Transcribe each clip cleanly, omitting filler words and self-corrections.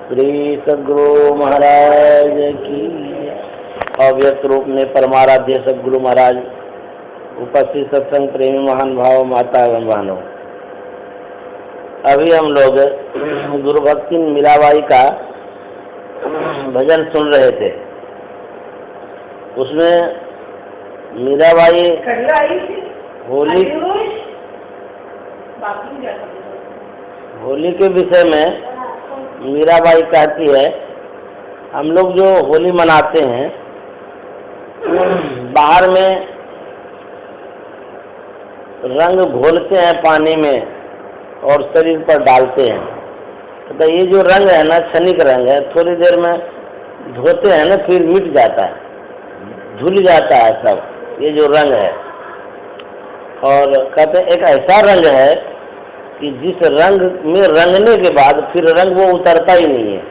श्री सद्गुरु महाराज की अव्यक्त रूप में परमाराध्य सद्गुरु महाराज, उपस्थित सत्संग प्रेमी महान भाव, माता एवं बहनों, अभी हम लोग गुरु भक्ति मीराबाई का भजन सुन रहे थे। उसमें मीराबाई होली के विषय में मीराबाई कहती है, हम लोग जो होली मनाते हैं बाहर में रंग घोलते हैं पानी में और शरीर पर डालते हैं। तो ये जो रंग है ना, क्षणिक रंग है, थोड़ी देर में धोते हैं ना, फिर मिट जाता है, धुल जाता है सब, ये जो रंग है। और कहते हैं एक ऐसा रंग है कि जिस रंग में रंगने के बाद फिर रंग वो उतरता ही नहीं है।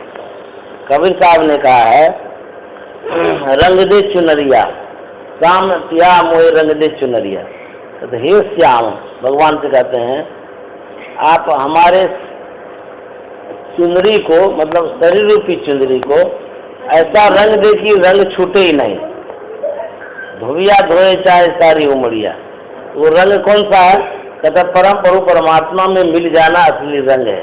कबीर साहब ने कहा है, रंग दे चुनरिया श्याम पिया मोए रंग दे चुनरिया। तो हे श्याम, भगवान से कहते हैं आप हमारे चुनरी को, मतलब शरीर रूपी चुनरी को ऐसा रंग दे कि रंग छूटे ही नहीं, धोबिया धोए चाहे सारी उमरिया। वो रंग कौन सा है? कहता परम प्रभु परमात्मा में मिल जाना असली रंग है,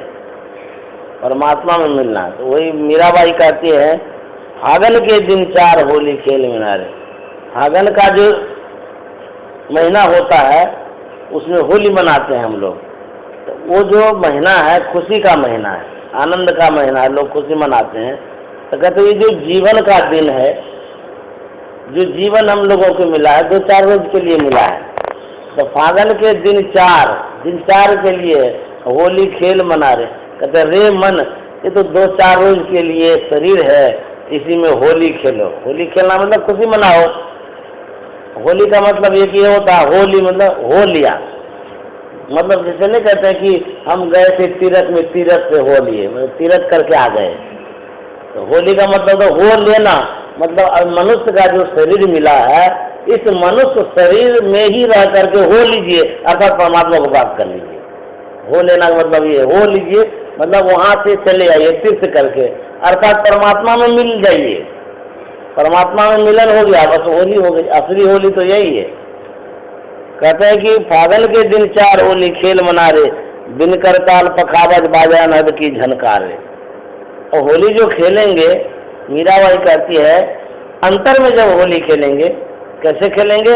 परमात्मा में मिलना। तो वही मीराबाई कहती है, फागन के दिन 4 होली खेल मिनारे। फागन का जो महीना होता है उसमें होली मनाते हैं हम लोग। तो वो जो महीना है खुशी का महीना है, आनंद का महीना है, लोग खुशी मनाते हैं। तो कहते ये जो जीवन का दिन है, जो जीवन हम लोगों को मिला है 2-4 रोज के लिए मिला है, तो फागन के दिन 4 के लिए होली खेल मना रहे। कहते रे मन, ये तो 2-4 रोज के लिए शरीर है, इसी में होली खेलो। होली खेलना मतलब खुशी मनाओ। होली का मतलब ये कि होता है, होली मतलब हो लिया, मतलब जैसे नहीं कहते हैं कि हम गए थे तीरथ में, तीरथ से हो लिए, मतलब तीरथ करके आ गए। तो होली का मतलब तो हो लेना, मतलब मनुष्य का जो शरीर मिला है, इस मनुष्य शरीर में ही रह करके हो लीजिए, अर्थात परमात्मा को प्राप्त कर लीजिए। हो लेना का मतलब ये, हो लीजिए मतलब वहां से चले आइए तीर्थ करके, अर्थात परमात्मा में मिल जाइए। परमात्मा में मिलन हो गया, बस होली हो गई। असली होली तो यही है। कहते हैं कि फागन के दिन 4 होली खेल मना रे, बिन करताल पखावज बाजा नद की झनकारे। और होली जो खेलेंगे, मीराबाई कहती है, अंतर में जब होली खेलेंगे, कैसे खेलेंगे?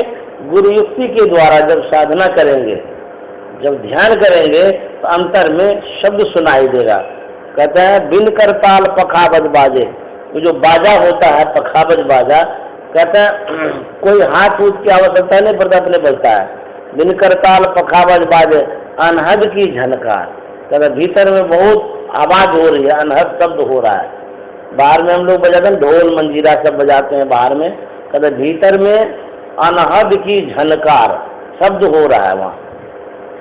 गुरु युक्ति के द्वारा जब साधना करेंगे, जब ध्यान करेंगे तो अंतर में शब्द सुनाई देगा। कहते हैं बिन करताल पखावज बाजे, वो जो बाजा होता है पखावज बाजा, कहते हैं कोई हाथ ऊथ की आवश्यकता नहीं पड़ता, अपने बजता है। बिन करताल पखावज बाजे अनहद की झनकार। कहते भीतर में बहुत आवाज हो रही है, अनहद शब्द हो रहा है। बाहर में हम लोग बजाते हैं, ढोल मंजीरा सब बजाते हैं बाहर में, कहते भीतर में अनहद की झनकार शब्द हो रहा है वहाँ।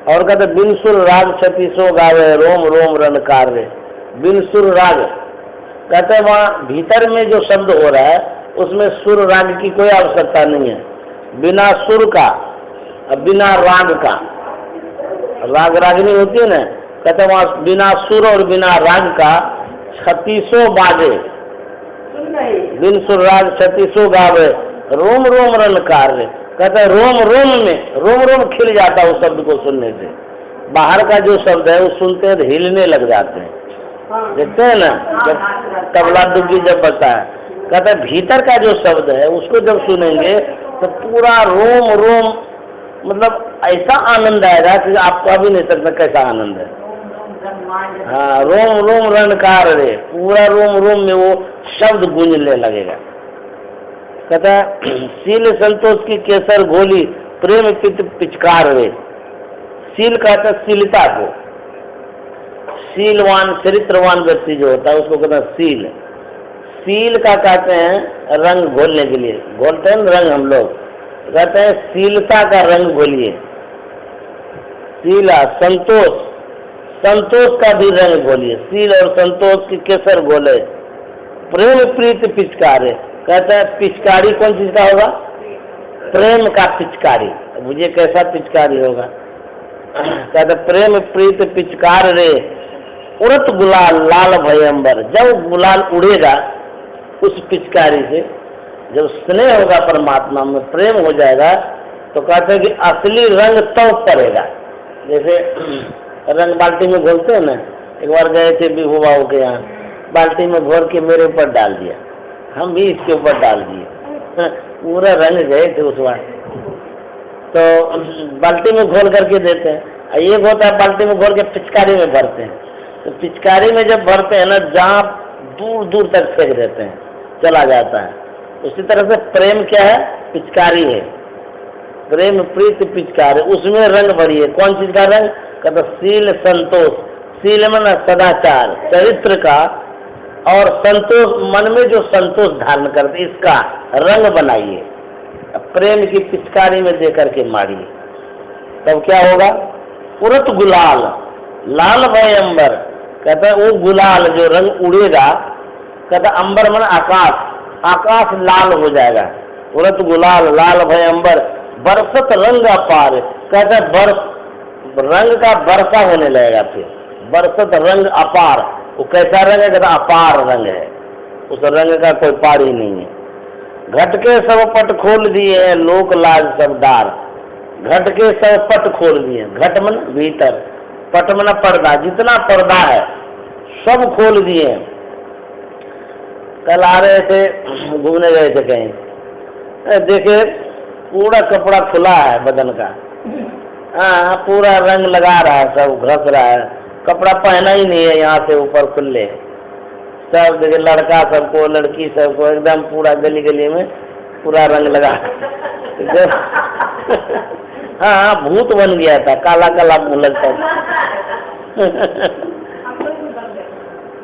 और कहते बिन सुर राग 36 गावे, रोम रोम रणकार रे। बिन सुर राग, कहते वहाँ भीतर में जो शब्द हो रहा है उसमें सुर राग की कोई आवश्यकता नहीं है। बिना सुर का, बिना राग का, राग रागनी होती है ना, कहते वहाँ बिना सुर और बिना राग का 36 बाजे, बिन सुर राग 36 गावे, रोम रोम रणकार। कहते हैं रोम रोम खिल जाता है उस शब्द को सुनने से। बाहर का जो शब्द है वो सुनते हैं तो हिलने लग जाते हैं, देखते हैं ना, जब तबला डुग्गी जब बजता है। कहते हैं भीतर का जो शब्द है उसको जब सुनेंगे तो पूरा रोम रोम, मतलब ऐसा आनंद आएगा कि आप कह भी नहीं सकते कैसा आनंद है। हाँ, रोम रोम रणकार रे, पूरा रोम रोम में वो शब्द गूंजने लगेगा। कहता है सील संतोष की केसर घोली, प्रेम चित पिचकार रे। सील कहता है शीलता को, शीलवान चरित्रवान व्यक्ति जो होता है उसको कहते हैं सील। सील का कहते हैं रंग घोलने के लिए, घोलते हैं रंग हम लोग, कहते हैं शीलता का रंग घोलिए। शीला संतोष, संतोष का भी रंग घोलिए। सील और संतोष की केसर घोले, प्रेम प्रीत पिचकारे। कहते हैं पिचकारी कौन चीज का होगा? प्रेम का पिचकारी। मुझे कैसा पिचकारी होगा? कहते प्रेम प्रीत पिचकार रे, उड़त गुलाल लाल भयंबर, जब गुलाल उड़ेगा उस पिचकारी से, जब स्नेह होगा परमात्मा में, प्रेम हो जाएगा, तो कहते हैं कि असली रंग तब पड़ेगा। जैसे रंग बाल्टी में घोलते हैं ना, एक बार गए थे बिहू बाबू के यहाँ, बाल्टी में घोल के मेरे ऊपर डाल दिया, हम भी इसके ऊपर डाल दिए, पूरा रंग गए थे उस बार। तो बाल्टी में घोल करके देते हैं, एक होता है बाल्टी में घोल के पिचकारी में भरते हैं। तो पिचकारी में जब भरते हैं ना, जहाँ दूर दूर तक फेंक देते हैं, चला जाता है। उसी तरह से प्रेम क्या है? पिचकारी है, प्रेम प्रीति पिचकारी, उसमें रंग भरी है। कौन चीज का रंग? कहते शील संतोष, शील में ना सदाचार चरित्र का, और संतोष मन में जो संतोष धारण करते, इसका रंग बनाइए, प्रेम की पिचकारी में दे करके मारिए, तब क्या होगा? उड़त गुलाल लाल भय अंबर, कहता है वो गुलाल जो रंग उड़ेगा, कहता अंबर मन आकाश, आकाश लाल हो जाएगा। उड़त गुलाल लाल भय अंबर, बरसत रंग अपार, कहता है बरस रंग का वर्षा होने लगेगा। फिर बरसत रंग अपार, वो कैसा रंग है? कहता अपार रंग है, उस रंग का कोई पार ही नहीं है। घट के सब पट खोल दिए हैं लोक लाज सबदार, घट के सब पट खोल दिए, घट मन भीतर, पट मन पर्दा, जितना पर्दा है सब खोल दिए। कल आ रहे थे, घूमने गए थे कहीं, देखे पूरा कपड़ा खुला है बदन का, हाँ पूरा रंग लगा रहा है, सब घस रहा है, कपड़ा पहना ही नहीं है, यहाँ से ऊपर खुले सब देखे, लड़का सबको लड़की सबको एकदम पूरा गली गली में पूरा रंग लगा हाँ भूत बन गया था, काला काला लगता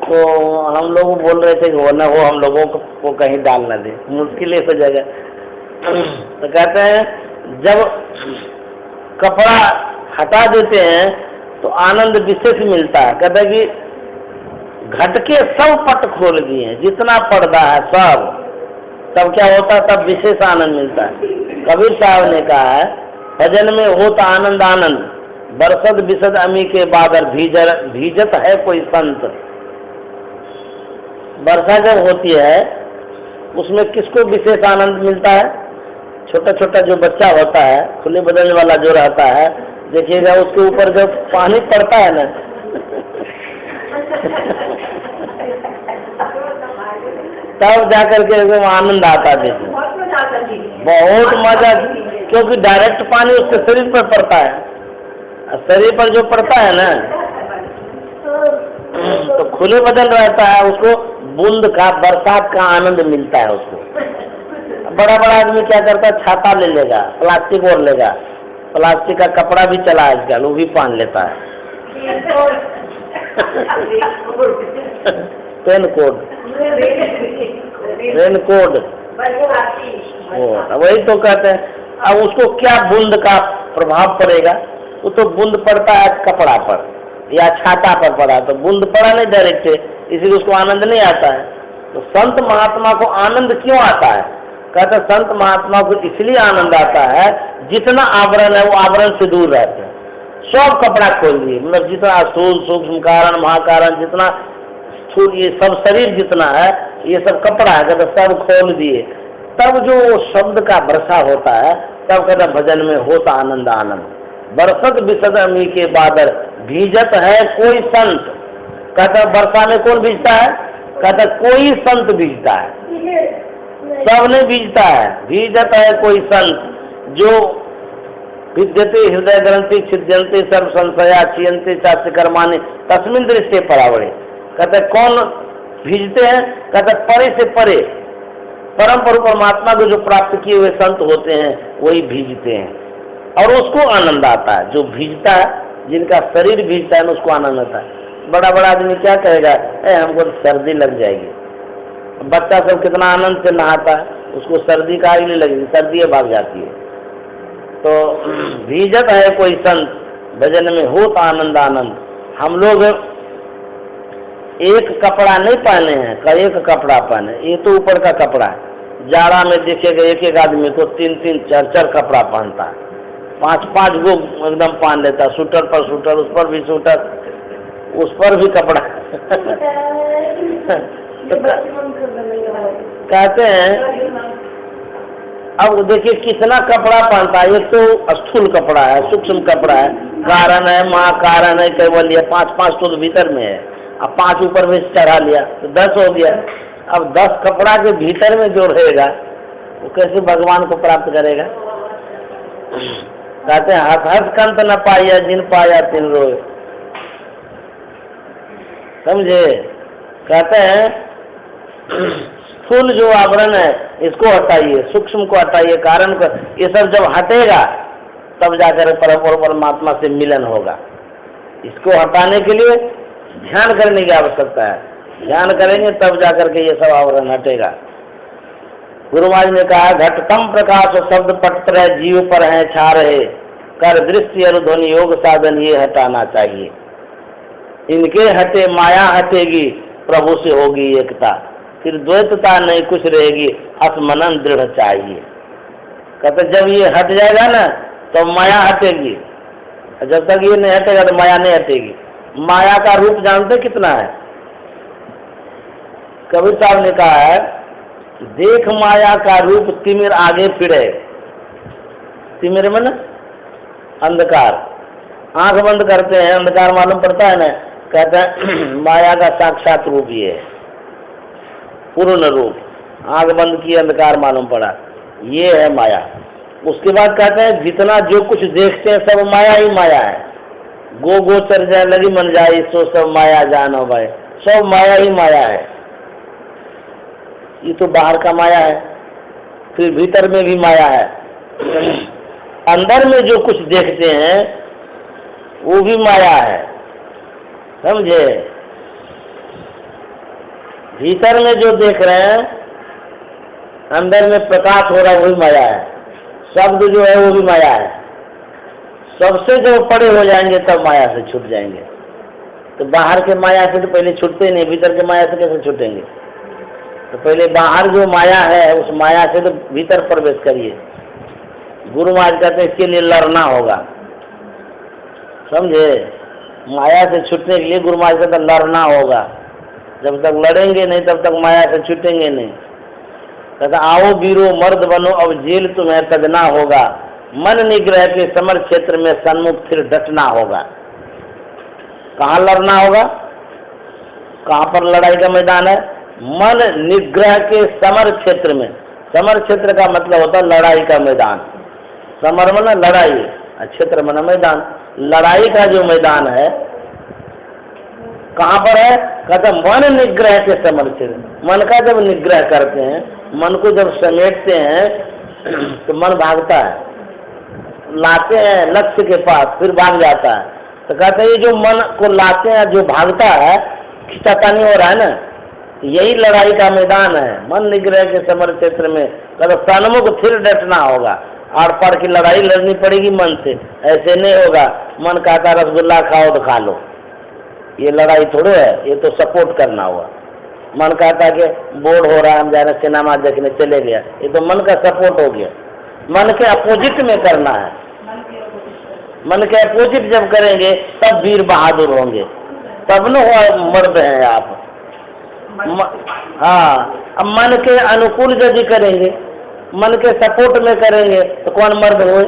तो हम लोग बोल रहे थे कि वो ना हो हम लोगों को कहीं डाल ना दे, मुश्किल हो जाएगा। तो कहते हैं जब कपड़ा हटा देते हैं तो आनंद विशेष मिलता है। कहते हैं कि घट के सब पट खोल दिए, जितना पर्दा है सब, तब क्या होता है? तब विशेष आनंद मिलता है। कबीर साहब ने कहा है भजन में होता आनंद आनंद, बरसत बिसद अमी के बादल, भीजत है कोई संत। वर्षा जब होती है उसमें किसको विशेष आनंद मिलता है? छोटा छोटा जो बच्चा होता है, खुले बदन वाला जो रहता है, देखिएगा उसके ऊपर जब पानी पड़ता है ना तब जाकर के एकदम आनंद आता है, बहुत मजा, क्योंकि डायरेक्ट पानी उसके शरीर पर पड़ता है, शरीर पर जो पड़ता है ना तो खुले बदन रहता है, उसको बूंद का बरसात का आनंद मिलता है उसको। बड़ा बड़ा आदमी क्या करता है? छाता ले लेगा, प्लास्टिक ओढ़ लेगा, प्लास्टिक का कपड़ा भी चला है आजकल, वो भी पहन लेता है पेन कोड, रेन कोड, वही तो कहते हैं। अब उसको क्या बूंद का प्रभाव पड़ेगा? वो तो बूंद पड़ता है कपड़ा पर या छाता पर पड़ा, तो बूंद पड़ा नहीं डायरेक्ट, इसीलिए उसको आनंद नहीं आता है। तो संत महात्मा को आनंद क्यों आता है? कहते संत महात्मा को इसलिए आनंद आता है, जितना आवरण है वो आवरण से दूर रहते हैं, सब कपड़ा खोल दिए, मतलब जितना स्थूल सूक्ष्म कारण महाकारण, जितना स्थूल ये सब शरीर जितना है ये सब कपड़ा है, कहते सब खोल दिए, तब जो शब्द का वर्षा होता है, तब कहते भजन में होता आनंद आनंद। बरसत बिसद अमी के बादल, भीजत है कोई संत, कहता वर्षा में कौन भीजता है? कहता कोई संत भीजता है, सब नहीं भीजता है, भीजत है कोई संत जो विद्यते हृदय ग्रंथि छिद्यंते सर्व संशया क्षीयंते चास्य कर्माणि तस्मिन् दृष्टे परावरे। कहते कौन भीजते हैं? कहते परे से परे परम परमात्मा को जो प्राप्त किए हुए संत होते हैं वही भीजते हैं, और उसको आनंद आता है। जो भीजता है, जिनका शरीर भीजता है उसको आनंद आता है। बड़ा बड़ा आदमी क्या कहेगा? हमको तो सर्दी लग जाएगी। बच्चा सब कितना आनंद से नहाता है, उसको सर्दी का ही नहीं लगेगी, सर्दी भाग जाती है। तो भीजत है कोई संत, भजन में होता आनंद आनंद। हम लोग एक कपड़ा नहीं पहने हैं, एक कपड़ा पहने, ये तो ऊपर का कपड़ा है। जाड़ा में देखेगा एक एक आदमी को 3-3 4-4 कपड़ा पहनता है, 5-5 गो एकदम पहन लेता है, सूटर पर सूटर, उस पर भी सूटर, उस पर भी कपड़ा तो कहते हैं अब देखिए कितना कपड़ा पहनता है, एक तो स्थूल कपड़ा है, सूक्ष्म कपड़ा है, कारण है, माँ कारण है, कैवल्य 5-5 तो भीतर में है, अब 5 ऊपर में चढ़ा लिया तो 10 हो गया। अब 10 कपड़ा के भीतर में जो रहेगा वो कैसे भगवान को प्राप्त करेगा? कहते हैं हस हस कंत न पाया जिन पाया तिन रोए, समझे? कहते हैं स्थूल जो आवरण है इसको हटाइए, सूक्ष्म को हटाइए, कारण को, ये सब जब हटेगा तब जाकर परमात्मा से मिलन होगा। इसको हटाने के लिए ध्यान करने की आवश्यकता है, ध्यान करेंगे तब जाकर के ये सब आवरण हटेगा। गुरु महाराज ने कहा घटतम प्रकाश शब्द पटत्र जीव पर है छा रहे, कर दृष्टि अनुध्वनि योग साधन ये हटाना चाहिए। इनके हटे माया हटेगी, प्रभु से होगी एकता, फिर द्वैतता नहीं कुछ रहेगी, असमनन दृढ़ चाहिए। कहते जब ये हट जाएगा ना तो माया हटेगी, जब तक ये नहीं हटेगा तो माया नहीं हटेगी। माया का रूप जानते कितना है? कबीर साहब ने कहा है देख माया का रूप तिमिर आगे फिरे, तिमिर में ना अंधकार, आंख बंद करते हैं अंधकार मालूम पड़ता है ना, कहते हैं माया का साक्षात रूप ये है, पूर्ण रूप, आंख बंद की अंधकार मालूम पड़ा, ये है माया। उसके बाद कहते हैं जितना जो कुछ देखते हैं सब माया ही माया है, गो गोचर जाए लगी मन जाए सो सब माया जानो भाई, सब माया ही माया है। ये तो बाहर का माया है, फिर भीतर में भी माया है, अंदर में जो कुछ देखते हैं वो भी माया है, समझे? भीतर में जो देख रहे हैं अंदर में प्रकाश हो रहा है वही माया है, शब्द जो है वो भी माया है। सबसे जब परे हो जाएंगे तब माया से छूट जाएंगे। तो बाहर के माया से तो पहले छूटते नहीं, भीतर के माया से कैसे छूटेंगे? तो पहले बाहर जो माया है उस माया से तो भीतर प्रवेश करिए। गुरु महाराज कहते हैं इसके लिए लड़ना होगा, समझे? माया से छूटने के लिए गुरु महाराज कहते हैं लड़ना होगा, जब तक लड़ेंगे नहीं तब तक माया से छूटेंगे नहीं। कहता आओ वीरो मर्द बनो अब जेल तुम्हें तगना होगा, मन निग्रह के समर क्षेत्र में सन्मुख फिर डटना होगा। कहाँ लड़ना होगा? कहाँ पर लड़ाई का मैदान है? मन निग्रह के समर क्षेत्र में। समर क्षेत्र का मतलब होता है लड़ाई का मैदान, समर मन लड़ाई, क्षेत्र मन मैदान। लड़ाई का जो मैदान है कहाँ पर है? कहते मन निग्रह के समर क्षेत्र। मन का जब निग्रह करते हैं, मन को जब समेटते हैं तो मन भागता है, लाते हैं लक्ष्य के पास फिर भाग जाता है। तो कहते हैं ये जो मन को लाते हैं जो भागता है, खिंचातानी हो रहा है ना, यही लड़ाई का मैदान है। मन निग्रह के समर क्षेत्र में कहते सन्मुख फिर डटना होगा, आड़ पाड़ की लड़ाई लड़नी पड़ेगी मन से, ऐसे नहीं होगा। मन कहता रसगुल्ला खाओ तो खा लो, ये लड़ाई थोड़े है, ये तो सपोर्ट करना हुआ। मन कहता कि बोर्ड हो रहा है हम जा रहे सिनेमा देखने चले गया, ये तो मन का सपोर्ट हो गया। मन के अपोजिट में करना है, मन के अपोजिट जब करेंगे तब वीर बहादुर होंगे, तब न मर्द हैं आप। हाँ, अब मन के अनुकूल यदि करेंगे, मन के सपोर्ट में करेंगे तो कौन मर्द हुए?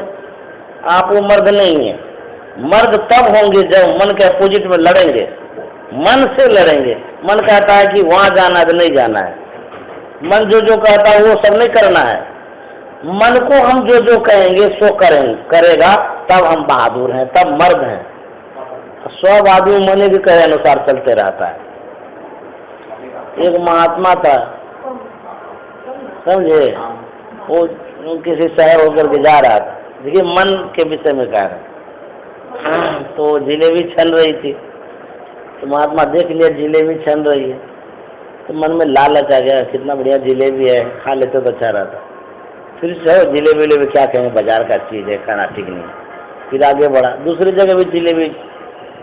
आप वो मर्द नहीं है। मर्द तब होंगे जब मन के अपोजिट में लड़ेंगे, मन से लड़ेंगे। मन कहता है कि वहां जाना है तो नहीं जाना है, मन जो जो कहता है वो सब नहीं करना है। मन को हम जो जो कहेंगे सो करेगा, तब हम बहादुर हैं, तब मर्द हैं। सब आदमी मन के कहे अनुसार चलते रहता है। एक महात्मा था, समझे, वो किसी शहर होकर के जा रहा था, देखिए मन के विषय में कह रहा, तो जिलेबी छन रही थी, तो महात्मा देख लिया जिलेबी छन रही है, तो मन में लालच आ गया, कितना बढ़िया जिलेबी है, खा लेते तो अच्छा रहता। फिर जिलेबी क्या कहें, बाजार का चीज़ है, खाना ठीक नहीं। फिर आगे बढ़ा, दूसरी जगह भी जिलेबी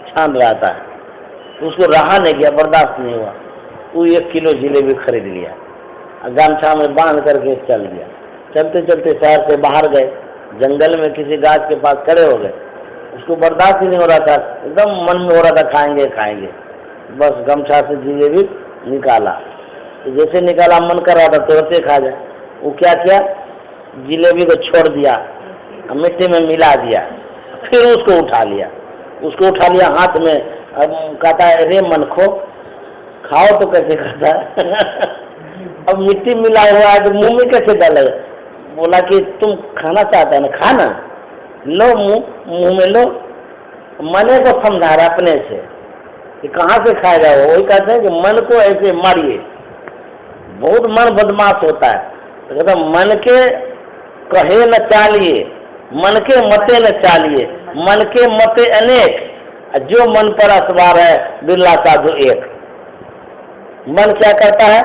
छान रहा था, उसको रहा नहीं गया, बर्दाश्त नहीं हुआ, वो 1 किलो जिलेबी खरीद लिया, गमछा में बांध करके चल दिया। चलते चलते शहर से बाहर गए, जंगल में किसी गाछ के पास खड़े हो गए। उसको बर्दाश्त ही नहीं हो रहा था, एकदम मन में हो रहा था खाएंगे खाएंगे। बस गमछा से जिलेबी निकाला, तो जैसे निकाला मन कर रहा था तुरंत खा जाए। वो क्या किया, जिलेबी को छोड़ दिया, मिट्टी में मिला दिया, फिर उसको उठा लिया, हाथ में। अब कहता है अरे मन खो खाओ, तो कैसे खाता है अब मिट्टी मिला हुआ है तो मुंह में कैसे डाले। बोला कि तुम खाना चाहता है ना, खाना लो, मुंह में लो। मने को समझा रहा अपने से कि कहाँ से खाएगा वो। वही कहते हैं कि मन को ऐसे मारिए, बहुत मन बदमाश होता है। तो कहता मन के कहे न चालिए, मन के मते न चालिए, मन के मते अनेक, जो मन पर असवार है बिरला साधु एक। मन क्या करता है,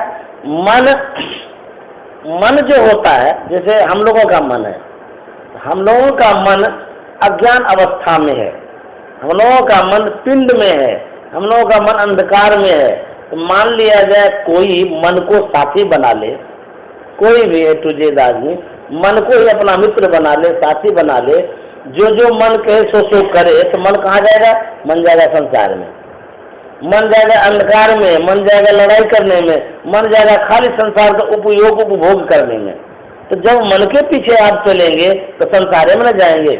मन जो होता है, जैसे हम लोगों का मन है, हम लोगों का मन अज्ञान अवस्था में है, हम लोगों का मन पिंड में है, हम लोगों का मन अंधकार में है। तो मान लिया जाए कोई मन को साथी बना ले, कोई भी है तुझे आदमी मन को ही अपना मित्र बना ले, साथी बना ले, जो मन कहे सो करे, तो मन कहाँ जाएगा, मन जाएगा संसार में, मन जाएगा अंधकार में, मन जाएगा लड़ाई करने में, मन जाएगा खाली संसार का उपयोग उपभोग करने में। तो जब मन के पीछे आप चलेंगे तो संसार में न जाएंगे।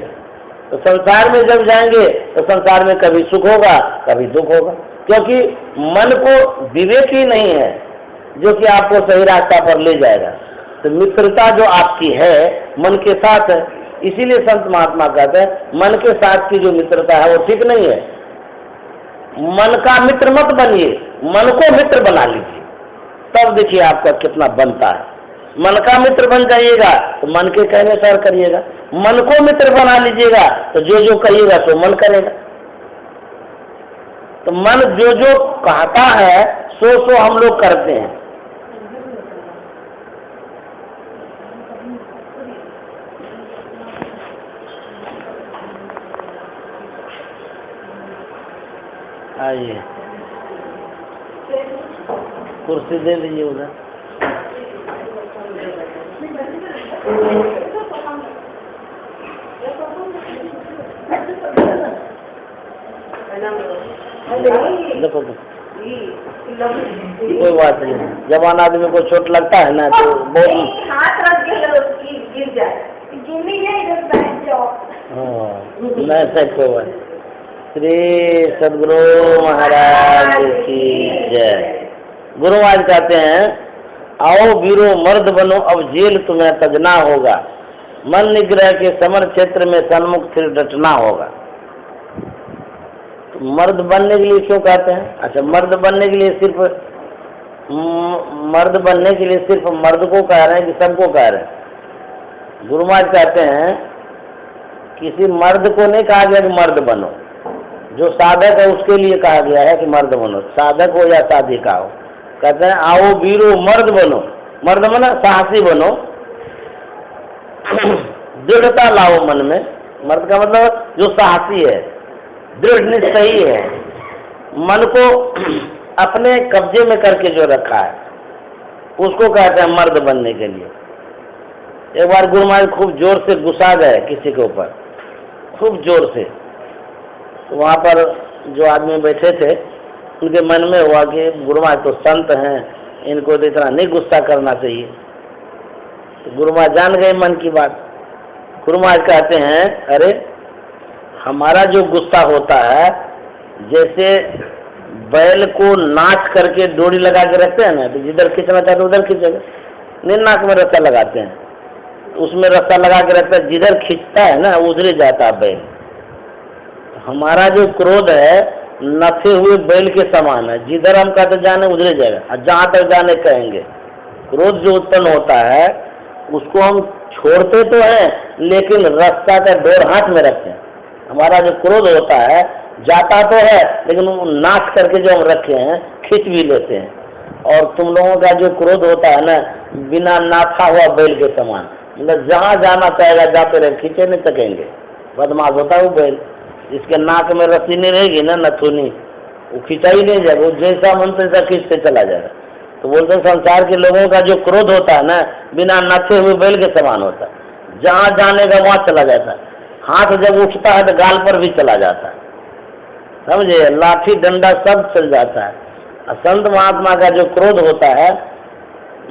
तो संसार में जब जाएंगे तो संसार में कभी सुख होगा कभी दुख होगा, क्योंकि मन को विवेक ही नहीं है जो कि आपको सही रास्ता पर ले जाएगा। तो मित्रता जो आपकी है मन के साथ है, इसीलिए संत महात्मा कहते हैं मन के साथ की जो मित्रता है वो ठीक नहीं है। मन का मित्र मत बनिए, मन को मित्र बना लीजिए, तब देखिए आपका कितना बनता है। मन का मित्र बन जाइएगा तो मन के कहने सर करिएगा, मन को मित्र बना लीजिएगा तो जो कहिएगा तो मन करेगा। तो मन जो कहता है सो हम लोग करते हैं। आइए कुर्सी दे दीजिए उधर। देखो कोई बात नहीं, जवान आदमी को चोट लगता है ना तो बहुत नहीं सकते हुआ। श्री सदगुरु महाराज की जय। गुरु महाराज कहते हैं आओ वीरो मर्द बनो, अब जेल तुम्हें तजना होगा, मन निग्रह के समर क्षेत्र में सन्मुख फिर डटना होगा। तो मर्द बनने के लिए क्यों कहते हैं? अच्छा, मर्द बनने के लिए सिर्फ मर्द को कह रहे हैं कि सबको कह रहे हैं? गुरु महाराज कहते हैं किसी मर्द को नहीं कहा गया कि मर्द बनो, जो साधक है उसके लिए कहा गया है कि मर्द बनो, साधक हो या साधिका हो। कहते हैं आओ वीरो मर्द बनो, मर्द बनो साहसी बनो, दृढ़ता लाओ मन में। मर्द का मतलब जो साहसी है, दृढ़ निश्चयी है, मन को अपने कब्जे में करके जो रखा है उसको कहते हैं मर्द बनने के लिए। एक बार गुरु महाराज खूब जोर से गुस्सा गए किसी के ऊपर, खूब जोर से। तो वहाँ पर जो आदमी बैठे थे उनके मन में हुआ कि गुरु महाराज तो संत हैं, इनको तो इतना नहीं गुस्सा करना चाहिए। तो गुरु महाराज जान गए मन की बात। गुरु महाराज कहते हैं अरे हमारा जो गुस्सा होता है, जैसे बैल को नाच करके डोरी लगा के रखते हैं ना, तो जिधर खींचना चाहते उधर खींचेगा, नहीं नाक में रस्सा लगाते हैं, उसमें रस्सा लगा के रखता है, जिधर खींचता है ना उधर जाता है बैल। हमारा जो क्रोध है नथे हुए बैल के समान है, जिधर हम कहते जाने उधर जाएगा, और जहाँ तक जाने कहेंगे। क्रोध जो उत्पन्न होता है उसको हम छोड़ते तो हैं, लेकिन रास्ता का डोर हाथ में रखते हैं। हमारा जो क्रोध होता है जाता तो है, लेकिन वो नाश करके जो हम रखे हैं खींच भी लेते हैं। और तुम लोगों का जो क्रोध होता है ना, बिना नाथा हुआ बैल के समान, मतलब जहाँ जाना चाहेगा जाते रहे, खींचे नहीं सकेंगे। बदमाश होता है वो बैल, जिसके नाक में रस्सी नहीं रहेगी ना, नथुनी, वो खींचा ही नहीं जाएगा, वो जैसा मन तैसा खींचते चला जाएगा। तो बोलते हैं संसार के लोगों का जो क्रोध होता है ना, बिना नथे हुए बैल के समान होता है, जहाँ जाने का वहाँ चला जाता है। हाथ जब उठता है तो गाल पर भी चला जाता है। समझे, लाठी डंडा सब चल जाता है। और संत महात्मा का जो क्रोध होता है,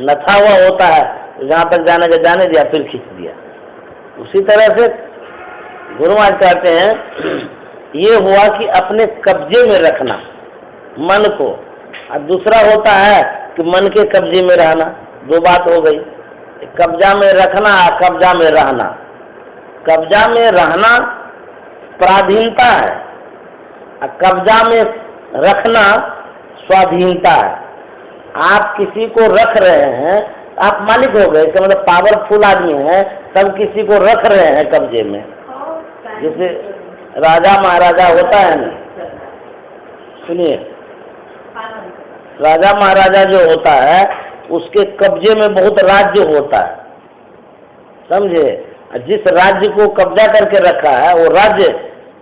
नथा हुआ होता है, जहाँ तक जाने का जाने दिया, फिर खींच दिया। उसी तरह से गुरु महाराज कहते हैं ये हुआ कि अपने कब्जे में रखना मन को, और दूसरा होता है कि मन के कब्जे में रहना। दो बात हो गई, कब्जा में रखना, कब्जा में रहना। कब्जा में रहना पराधीनता है, और कब्जा में रखना स्वाधीनता है। आप किसी को रख रहे हैं, आप मालिक हो गए, इसका मतलब पावरफुल आदमी है, तब किसी को रख रहे हैं कब्जे में। जैसे राजा महाराजा होता है ना, सुनिए, राजा महाराजा जो होता है उसके कब्जे में बहुत राज्य होता है, समझे। जिस राज्य को कब्जा करके रखा है वो राज्य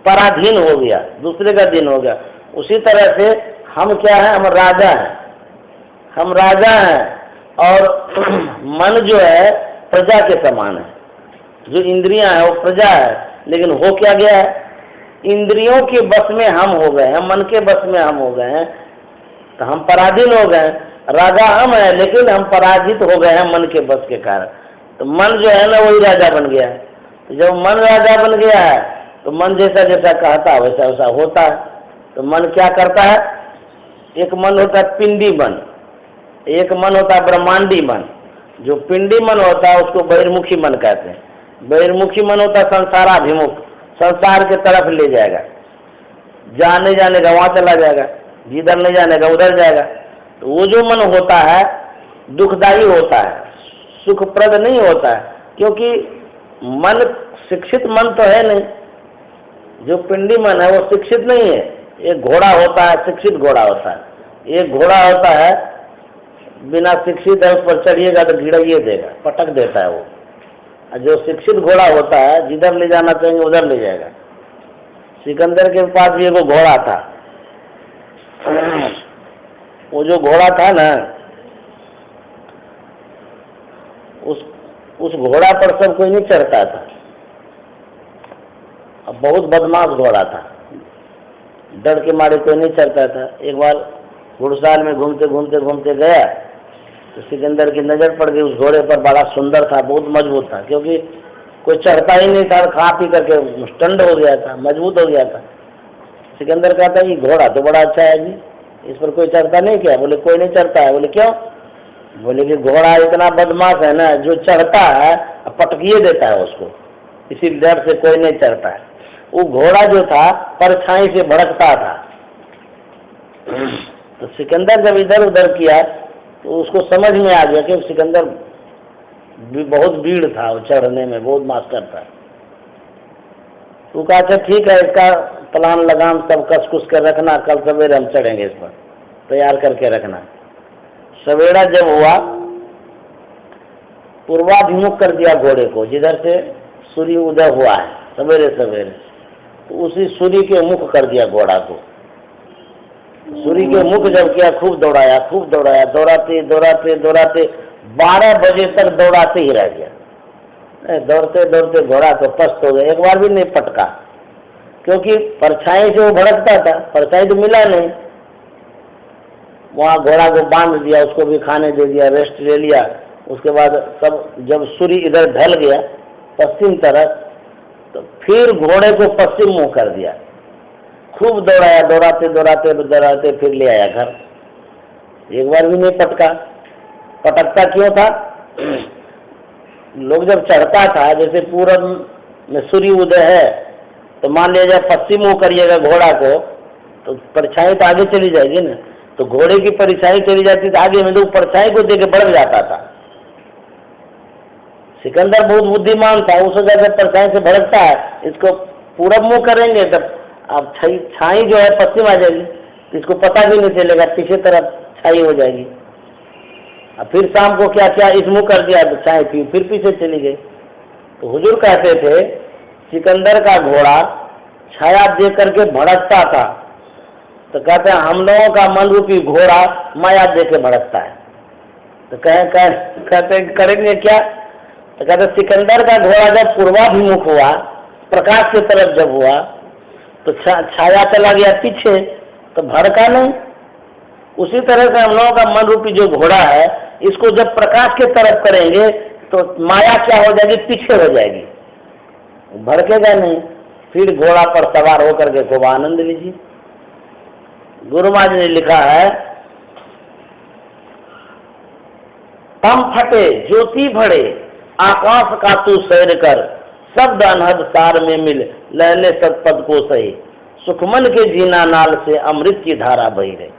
पराधीन हो गया, दूसरे का धीन हो गया। उसी तरह से हम क्या है, हम राजा हैं, हम राजा हैं, और मन जो है प्रजा के समान है। जो इंद्रियां हैं वो प्रजा है, लेकिन हो क्या गया है, इंद्रियों के बस में हम हो गए हैं, मन के बस में हम हो गए हैं, तो हम पराधीन हो गए। राजा हम हैं, लेकिन हम पराजित हो गए हैं मन के बस के कारण। तो मन जो है ना वही राजा बन गया है। तो जब मन राजा बन गया है तो मन जैसा जैसा कहता है वैसा वैसा होता है। तो मन क्या करता है, एक मन होता है पिंडी मन, एक मन होता है ब्रह्मांडी मन। जो पिंडी मन होता है उसको बहिर्मुखी मन कहते हैं। बहिर्मुखी मन होता है संसाराभिमुख, संसार के तरफ ले जाएगा, जाने जाने का वहाँ चला जाएगा, जिधर नहीं जाने का उधर जाएगा। तो वो जो मन होता है दुखदायी होता है, सुखप्रद नहीं होता है, क्योंकि मन शिक्षित मन तो है नहीं। जो पिंडी मन है वो शिक्षित नहीं है। एक घोड़ा होता है, शिक्षित घोड़ा होता है। एक घोड़ा होता है बिना शिक्षित है, उस पर चढ़िएगा तो गिराइए देगा, पटक देता है वो। और जो शिक्षित घोड़ा होता है जिधर ले जाना चाहेंगे उधर ले जाएगा। सिकंदर के पास भी एक घोड़ा था, वो जो घोड़ा था ना, उस घोड़ा पर सब कोई नहीं चढ़ता था। अब बहुत बदमाश घोड़ा था, डर के मारे कोई नहीं चढ़ता था। एक बार घुड़साल में घूमते घूमते घूमते गया तो सिकंदर की नज़र पड़ गई उस घोड़े पर। बड़ा सुंदर था, बहुत मजबूत था, क्योंकि कोई चढ़ता ही नहीं था, खा पी करके स्टंड हो गया था, मजबूत हो गया था। सिकंदर कहता ये घोड़ा तो बड़ा अच्छा है जी, इस पर कोई चढ़ता नहीं क्या? बोले कोई नहीं चढ़ता है। बोले क्यों? बोले कि घोड़ा इतना बदमाश है ना, जो चढ़ता है पटकिए देता है उसको, इसी डर से कोई नहीं चढ़ता है। वो घोड़ा जो था परछाई से भड़कता था। तो सिकंदर जब इधर उधर किया तो उसको समझ में आ गया कि सिकंदर भी बहुत भीड़ था, वो चढ़ने में बहुत मास्टर था। तो कहा अच्छा ठीक है, इसका प्लान लगाम सब कस कुस कर रखना, कल सवेरे हम चढ़ेंगे, इस पर तैयार करके रखना। सवेरा जब हुआ पूर्वाभिमुख कर दिया घोड़े को, जिधर से सूर्य उदय हुआ है सवेरे सवेरे, तो उसी सूर्य के मुख कर दिया घोड़ा को। सूर्य के मुख जब किया, खूब दौड़ाया, खूब दौड़ाया, दौड़ाते दौड़ाते दौड़ाते 12 बजे तक दौड़ाते ही रह गया। दौड़ते दौड़ते घोड़ा तो पस्त हो गया, एक बार भी नहीं पटका, क्योंकि परछाई से वो भड़कता था, परछाई तो मिला नहीं। वहाँ घोड़ा को बांध दिया, उसको भी खाने दे दिया, रेस्ट ले लिया। उसके बाद सब जब सूर्य इधर ढल गया पश्चिम तरफ, तो फिर घोड़े को पश्चिम मुँह कर दिया। खूब दौड़ाया, दौड़ाते दौड़ाते दौड़ाते फिर ले आया घर। एक बार भी नहीं पटका। पटकता क्यों था? लोग जब चढ़ता था, जैसे पूरब में सूर्य उदय है तो मान लिया जाए पश्चिम मुँह करिएगा घोड़ा को, तो परछाई तो आगे चली जाएगी ना। तो घोड़े की परछाई चली जाती तो आगे में तो परछाई को देके बढ़ जाता था। सिकंदर बहुत बुद्धिमान था, उस वजह से परछाई से भड़कता है, इसको पूरब मुँह करेंगे तब अब छाई जो है पश्चिम आ जाएगी, तो इसको पता भी नहीं चलेगा, पीछे तरफ छाई हो जाएगी। अब फिर शाम को क्या क्या इस मुँह कर दिया तो छाई थी, फिर पीछे चली गई। तो हुजूर कहते थे सिकंदर का घोड़ा छाया दे करके भड़कता था, तो कहते हैं हम लोगों का मन रूपी घोड़ा माया दे के भड़कता है। तो कहते करेंगे क्या? तो कहते सिकंदर का घोड़ा जब पूर्वाभिमुख हुआ, प्रकाश की तरफ जब हुआ, तो छाया चला गया पीछे, तो भड़का नहीं। उसी तरह से हम लोगों का मन रूपी जो घोड़ा है, इसको जब प्रकाश के तरफ करेंगे तो माया क्या हो जाएगी, पीछे हो जाएगी, भड़केगा नहीं। फिर घोड़ा पर सवार होकर के खूब आनंद लीजिए। गुरु महाराज ने लिखा है, तम फटे ज्योति भरे आकाश का तू सैर कर, शब्द अनहद सार में मिल लहले सतपद को सही, सुखमन के जीना नाल से अमृत की धारा बही रहे।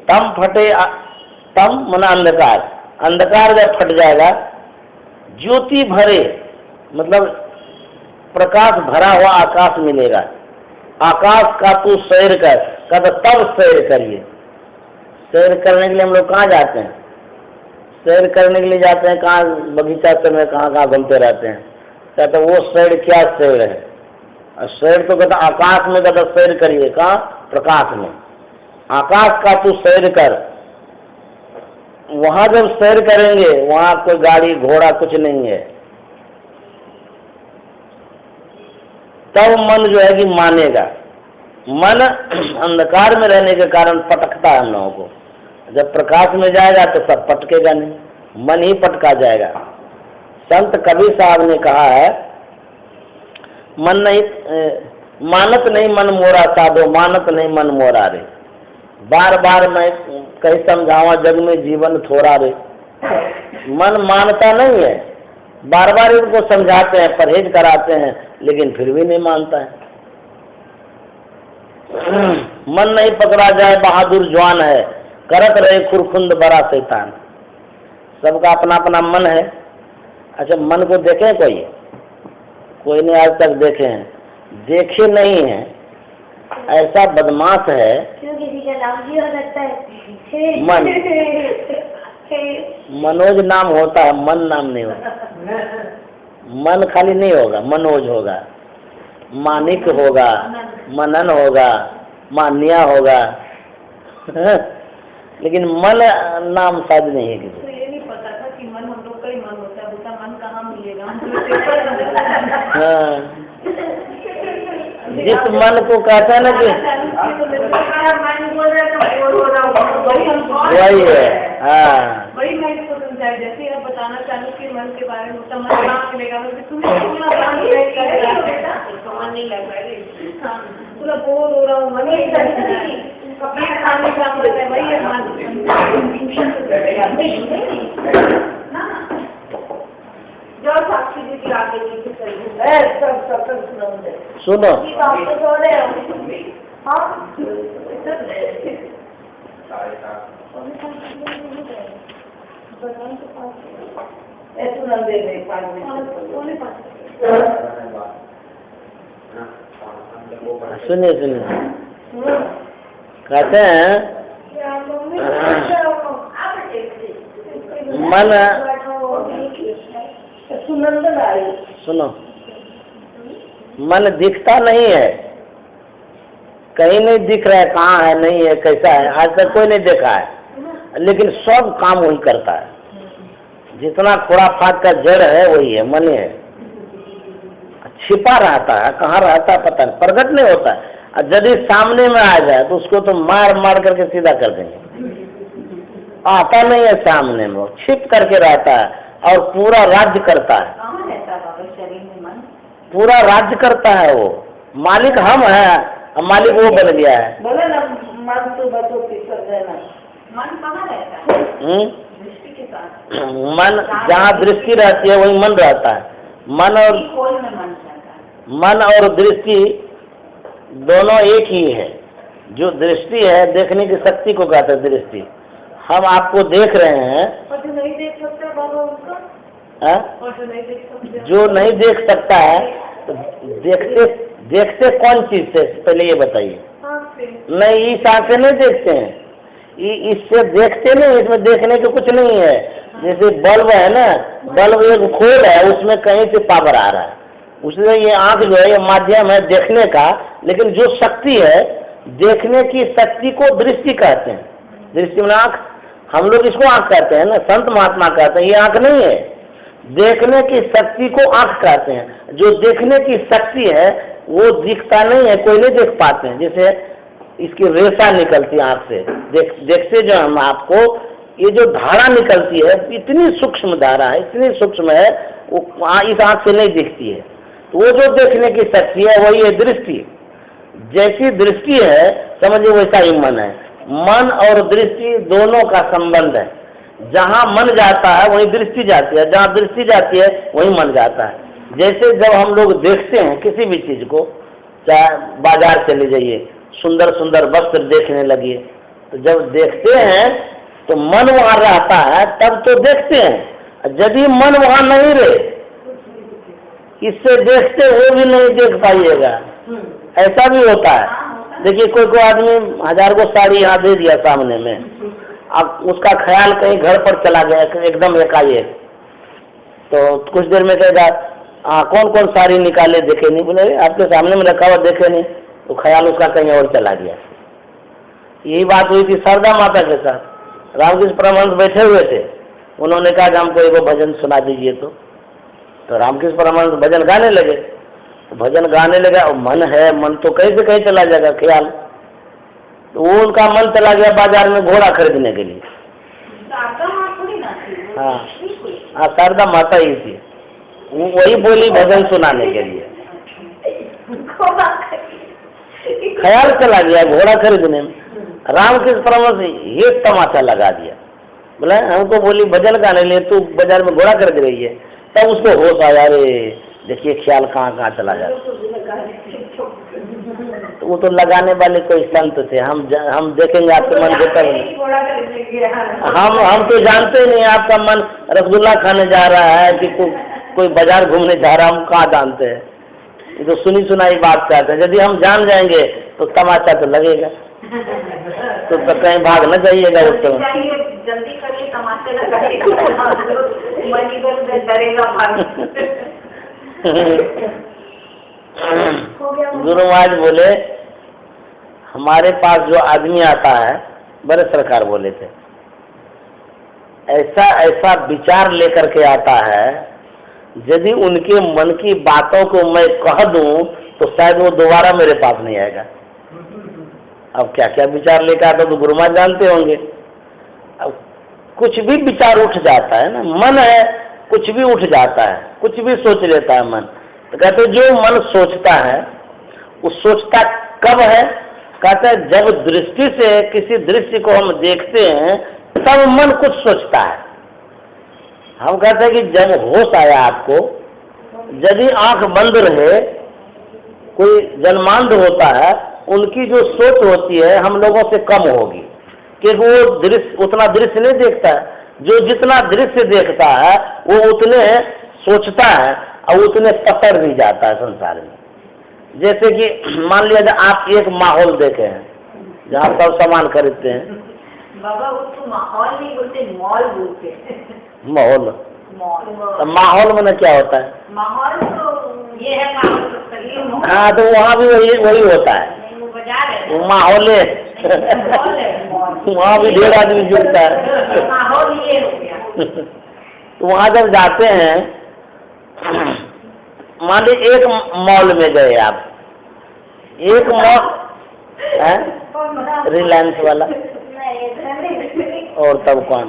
तम फटे, तम मना अंधकार, अंधकार जब फट जाएगा, ज्योति भरे मतलब प्रकाश भरा हुआ आकाश मिलेगा। आकाश का तू सैर कर, कहता तब सैर करिए। सैर करने के लिए हम लोग कहाँ जाते हैं? सैर करने के लिए जाते हैं कहाँ? बगीचा में कहाँ घूमते रहते हैं। कहते वो सैर क्या सैर है? और सैर तो कहता आकाश में, कहता सैर करिए। कहाँ? प्रकाश में। आकाश का तू सैर कर। वहां जब सैर करेंगे वहां कोई गाड़ी घोड़ा कुछ नहीं है, तब मन जो है कि मानेगा। मन अंधकार में रहने के कारण पटकता है हम लोगों को। जब प्रकाश में जाएगा तो सब पटकेगा नहीं, मन ही पटका जाएगा। संत कबीर साहब ने कहा है, मन नहीं मानत नहीं मन मोरा साधो, मानत नहीं मन मोरा रे। बार बार मैं कहीं समझावा जग में जीवन थोड़ा रे। मन मानता नहीं है, बार बार इनको समझाते हैं, परहेज कराते हैं, लेकिन फिर भी नहीं मानता है। मन नहीं पकड़ा जाए बहादुर जवान है, करत रहे खुरखुंद बड़ा शैतान। सबका अपना अपना मन है। अच्छा, मन को देखे कोई नहीं आज तक देखे हैं? देखे नहीं है, ऐसा बदमाश है। क्यों किसी का नाम भी हो सकता है? मन, मनोज नाम होता है, मन नाम नहीं होता। मन खाली नहीं होगा, मनोज होगा, मानिक होगा, मनन होगा, मान्या होगा, लेकिन मन नाम शायद नहीं है किसी। तो ये नहीं पता था कि मन हम लोग का ही मन होता है। बोलता मन कहाँ मिलेगा? हाँ, जिस मन को कहता है ना कि वही है। हाँ, वही मैं इसको समझाया। जैसे आप बताना चालू कि मन के बारे में, तो मन कहाँ मिलेगा? मन नहीं लग रहा है, पूरा बोर हो रहा हूँ, मन नहीं लग रहा है, खाने का मन है, वही है जो साक्षी जी की आगे सुनो, सुनिए, कहते हैं मन, सुनो, मन दिखता नहीं है, कहीं नहीं दिख रहा है, कहाँ है, नहीं है, कैसा है, आज तक कोई नहीं देखा है, लेकिन सब काम वही करता है। जितना खुराफात का जड़ है वही है, मन है। छिपा रहता है, कहाँ रहता है पता नहीं, प्रकट नहीं होता है। यदि सामने में आ जाए तो उसको तो मार मार करके सीधा कर देंगे। आता नहीं है सामने में, छिप करके रहता है और पूरा राज्य करता है। कहाँ रहता है शरीर में मन? पूरा राज्य करता है वो। मालिक हम है, मालिक वो बन गया है। बोले ना मन तो बतो पिसर देना। मन कहाँ रहता है? दृष्टि के साथ। मन जहाँ दृष्टि रहती है वही मन रहता है। मन और दृष्टि दोनों एक ही है। जो दृष्टि है, देखने की शक्ति को कहते हैं दृष्टि। हम आपको देख रहे हैं, और जो नहीं देख सकता बाबा उसको, और जो नहीं देख सकता, जो नहीं देख सकता है, तो देखते कौन चीज से, पहले ये बताइए। नहीं, इस आँख से नहीं देखते हैं, इससे देखते नहीं, इसमें देखने के कुछ नहीं है। जैसे बल्ब है ना, बल्ब एक खोल है, उसमें कहीं से पावर आ रहा है, उसमें ये आँख जो है ये माध्यम है देखने का, लेकिन जो शक्ति है देखने की शक्ति को दृष्टि कहते हैं। दृष्टि में आँख, हम लोग इसको आँख कहते हैं ना, संत महात्मा कहते हैं ये आँख नहीं है। देखने की शक्ति को आँख कहते हैं। जो देखने की शक्ति है वो दिखता नहीं है, कोई नहीं देख पाते हैं। जैसे इसकी रेशा निकलती है आँख से, देखते जो हम आपको, ये जो धारा निकलती है इतनी सूक्ष्म धारा है, इतनी सूक्ष्म है, वो इस आँख से नहीं दिखती है। तो वो जो देखने की शक्ति है वही है दृष्टि। जैसी दृष्टि है समझिए वैसा ही मन है। मन और दृष्टि दोनों का संबंध है। जहाँ मन जाता है वहीं दृष्टि जाती है, जहाँ दृष्टि जाती है वहीं मन जाता है। जैसे जब हम लोग देखते हैं किसी भी चीज को, चाहे बाजार चले जाइए, सुंदर सुंदर वस्त्र देखने लगिए, तो जब देखते हैं तो मन वहाँ रहता है तब तो देखते हैं। यदि मन वहाँ नहीं रहे, इससे देखते हुए भी नहीं देख पाइएगा, ऐसा भी होता है। देखिए कोई आदमी 1000 को साड़ी यहाँ दे दिया सामने में, अब उसका ख्याल कहीं घर पर चला गया एकदम एकाएक, तो कुछ देर में कहेगा कौन कौन साड़ी निकाले देखे नहीं, बोले आपके सामने में रखा हुआ देखे नहीं, तो ख्याल उसका कहीं और चला गया। यही बात हुई थी शारदा माता के साथ। रामकृष्ण परमहंस बैठे हुए थे, उन्होंने कहा कि हमको एगो भजन सुना दीजिए। तो रामकृष्ण परमहंस भजन गाने लगे, तो भजन गाने लगा और मन है, मन तो कहीं से कहीं चला जाएगा ख्याल, तो वो उनका मन चला गया बाजार में घोड़ा खरीदने के लिए। हाँ हाँ, शारदा माता ही थी, वो वही बोली भजन सुनाने के लिए, ख्याल चला गया घोड़ा खरीदने में। रामकृष्ण परमहंस ये तमाशा लगा दिया, बोला हमको बोली भजन गाने लिए, तू बाजार में घोड़ा खरीद रही है। तब उसको होश आया, अरे देखिए ख्याल कहाँ कहाँ चला जाता। तो वो तो लगाने वाले कोई संत थे, हम देखेंगे आपके मन के तब, हम तो जानते नहीं आपका मन रसगुल्ला खाने जा रहा है कि कोई बाजार घूमने जा रहा है, हम कहाँ जानते हैं। ये तो सुनी सुनाई बात कहते हैं। यदि हम जान जाएंगे तो तमाशा तो लगेगा, तो कहीं भाग न जाइएगा उस समय। जल्दी करिए, तमाशे लगाइएगा, डरेगा भाग। गुरु महाराज बोले हमारे पास जो आदमी आता है, बड़े सरकार बोले थे, ऐसा ऐसा विचार लेकर के आता है, यदि उनके मन की बातों को मैं कह दूं तो शायद वो दोबारा मेरे पास नहीं आएगा। अब क्या क्या विचार लेकर आता तो गुरु महाराज जानते होंगे। अब कुछ भी विचार उठ जाता है ना, मन है, कुछ भी उठ जाता है, कुछ भी सोच लेता है मन। तो कहते जो मन सोचता है वो सोचता कब है? कहते हैं जब दृष्टि से किसी दृश्य को हम देखते हैं तब मन कुछ सोचता है। हम कहते हैं कि जब होश आया आपको, यदि आंख बंद रहे, कोई जन्मांध होता है, उनकी जो सोच होती है हम लोगों से कम होगी, क्योंकि वो दृश्य उतना दृश्य नहीं देखता है। जो जितना दृश्य देखता है वो उतने सोचता है और उतने पकड़ नहीं जाता है संसार में। जैसे कि मान लिया आप एक माहौल देखे हैं जहाँ सब सामान खरीदते हैं, बाबा उसको माहौल नहीं बोलते, मॉल बोलते हैं। माहौल, तो माहौल में क्या होता है? माहौल तो ये है माहौल। हाँ, तो वहाँ भी वही होता है, वो माहौल है, वहाँ भी ढेर आदमी जुड़ता है। माहौल ये हो गया। तो वहाँ जब जाते हैं, मान लीजिए एक मॉल में गए आप, एक मॉल है रिलायंस वाला, और तब कौन?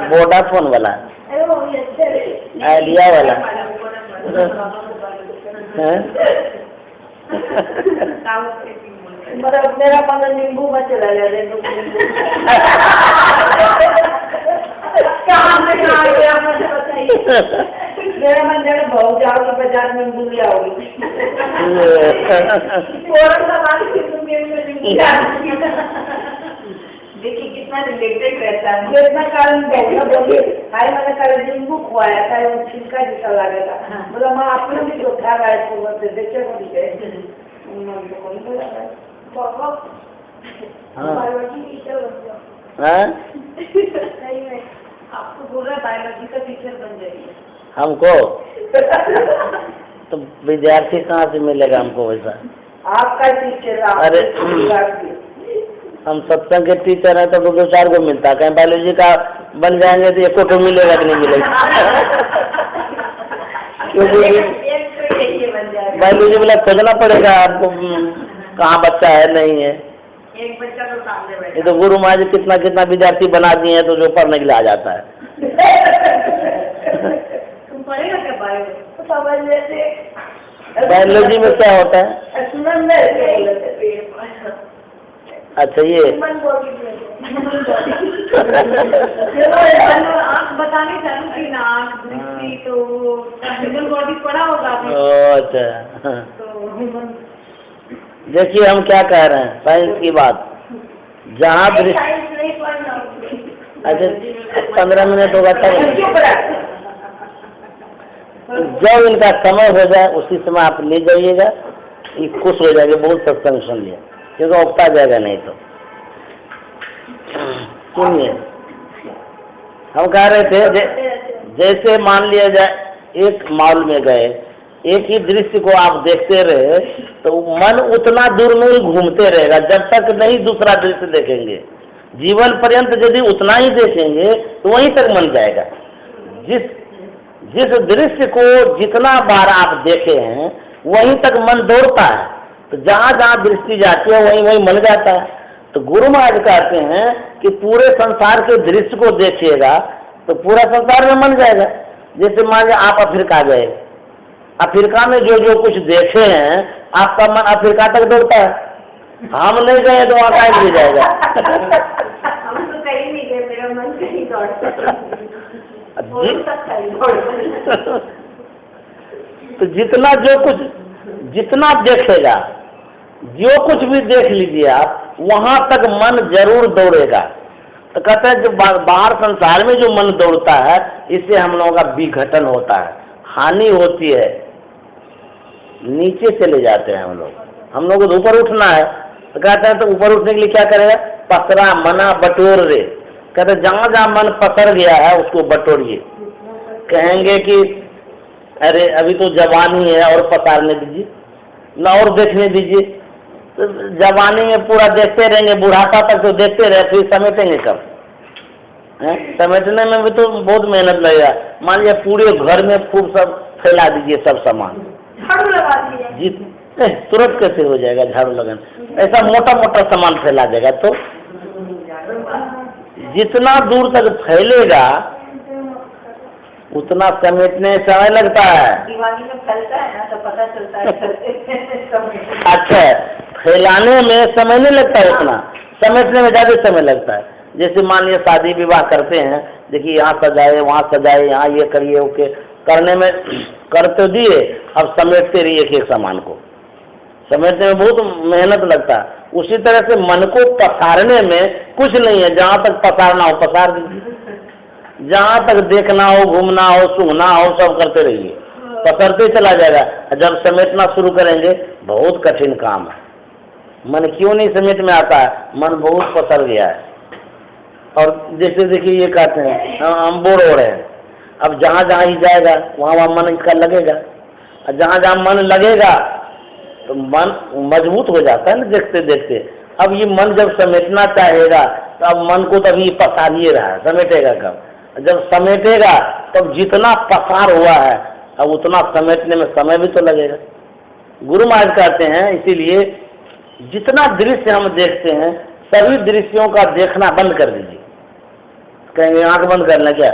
वोडाफोन वाला, आइडिया वाला है। मेरा मन नींबू में चला गया। मेरा मन जब बहुत जाओगी बाजार नींबू ले आओगी। देखिए कितना रिलेटेड रहता है। कितना कारण बोलिए, भाई मैंने कल नींबू खुआया था, वो छिलका जैसा लगेगा, बोला माँ आपने भी जो खा रहा है देखे आपको बोल रहा बायोलॉजी का टीचर बन जाइए। हमको तो विद्यार्थी कहाँ से मिलेगा हमको वैसा? आपका टीचर। अरे हम सत्संग के टीचर हैं तो 2-4 को मिलता है, कहीं बायोलॉजी का बन जाएंगे तो 1 को मिलेगा कि नहीं मिलेगा? क्योंकि बायोलॉजी वाला खोजना पड़ेगा आपको, कहाँ बच्चा है नहीं है। एक बच्चा तो सामने बैठा। ये तो गुरु महाराज कितना कितना विद्यार्थी बना दिए हैं, तो जो पढ़ने के लिए आ जाता है। तुम पढ़ेगा क्या बायोलॉजी? तो समझ लेते। बायोलॉजी में क्या होता है? अच्छा ये आँख बतानी चालू की ना, आँख दृष्टि, तो ह्यूमन बॉडी पढ़ा होगा आपने। अच्छा तो ह्यूमन देखिए हम क्या कह रहे हैं, साइंस की बात, जहाँ साइंस नहीं पढ़ना। अच्छा 15 मिनट होगा तब, चुप रह। जब इनका समय हो जाए उसी समय आप ले जाइएगा, ये खुश हो जाएगा, बहुत सत्संग सुन लिया, क्योंकि उगता जाएगा नहीं तो। सुनिए हम कह रहे थे जैसे मान लिया जाए एक मॉल में गए, एक ही दृश्य को आप देखते रहे तो मन उतना दूर में ही घूमते रहेगा जब तक नहीं दूसरा दृश्य देखेंगे। जीवन पर्यंत यदि उतना ही देखेंगे तो वहीं तक मन जाएगा। जिस दृश्य को जितना बार आप देखे हैं वहीं तक मन दौड़ता है, तो जहाँ जहाँ दृष्टि जाती है वहीं वहीं मन जाता है। तो गुरु महाराज कहते हैं कि पूरे संसार के दृश्य को देखिएगा तो पूरा संसार में मन जाएगा। जैसे मान लीजिए आप अफ्रीका गए, अफ्रीका में जो जो कुछ देखे हैं आपका मन अफ्रीका तक दौड़ता है। हम नहीं गए तो वहाँ कहीं भी जाएगा। हम तो कहीं नहीं गए, मेरा मन कहीं दौड़ता। तो जितना जो कुछ जितना देखेगा, जो कुछ भी देख लीजिए आप, वहाँ तक मन जरूर दौड़ेगा। तो कहते हैं जो बाहर संसार में जो मन दौड़ता है इससे हम लोगों का विघटन होता है, हानि होती है, नीचे चले जाते हैं हम लोग। हम लोग को ऊपर उठना है तो कहते हैं तो ऊपर उठने के लिए क्या करेगा? पसरा मना बटोर रे। कहते हैं जहाँ जहाँ मन पसर गया है उसको बटोरिए। कहेंगे कि अरे अभी तो जवानी है और पसारने दीजिए ना और देखने दीजिए। तो जवानी में पूरा देखते रहेंगे, बुढ़ापा तक तो देखते रहे, फिर समेटेंगे कब? समेटने में भी तो बहुत मेहनत लगेगा। मान लिया पूरे घर में खूब सब फैला दीजिए सब सामान, झाड़ू लगा दीजिए जी तुरंत कैसे हो जाएगा झाड़ू लगाना? ऐसा मोटा मोटा सामान फैला देगा तो जितना दूर तक फैलेगा उतना समेटने में समय लगता है। दिवाली में फैलता है ना तो पता चलता है। अच्छा, फैलाने में समय नहीं लगता है, उतना समेटने में ज़्यादा समय लगता है। जैसे मान लीजिए शादी विवाह करते हैं, देखिए यहाँ सजाए वहाँ सजाए, यहाँ ये करिए ओके, करने में कर तो दिए, अब समेटते रहिए एक एक सामान को, समेटने में बहुत मेहनत लगता है। उसी तरह से मन को पसारने में कुछ नहीं है, जहाँ तक पसारना हो पसार दीजिए, जहाँ तक देखना हो, घूमना हो, सूंघना हो, सब करते रहिए, पसरते चला जाएगा। जब समेटना शुरू करेंगे बहुत कठिन काम है। मन क्यों नहीं समेट में आता है? मन बहुत पसर गया है। और जैसे देखिए ये कहते हैं हम बोर हो रहे हैं, अब जहाँ जहाँ ही जाएगा वहाँ वहाँ मन इसका लगेगा, और जहाँ जहाँ मन लगेगा तो मन मजबूत हो जाता है ना देखते देखते। अब ये मन जब समेटना चाहेगा तो अब मन को तभी पसार ही रहा है, समेटेगा कब? जब समेटेगा तब जितना पसार हुआ है अब उतना समेटने में समय भी तो लगेगा। गुरु महाराज कहते हैं इसीलिए जितना दृश्य हम देखते हैं सभी दृश्यों का देखना बंद कर दीजिए। कहेंगे आंख बंद करना क्या?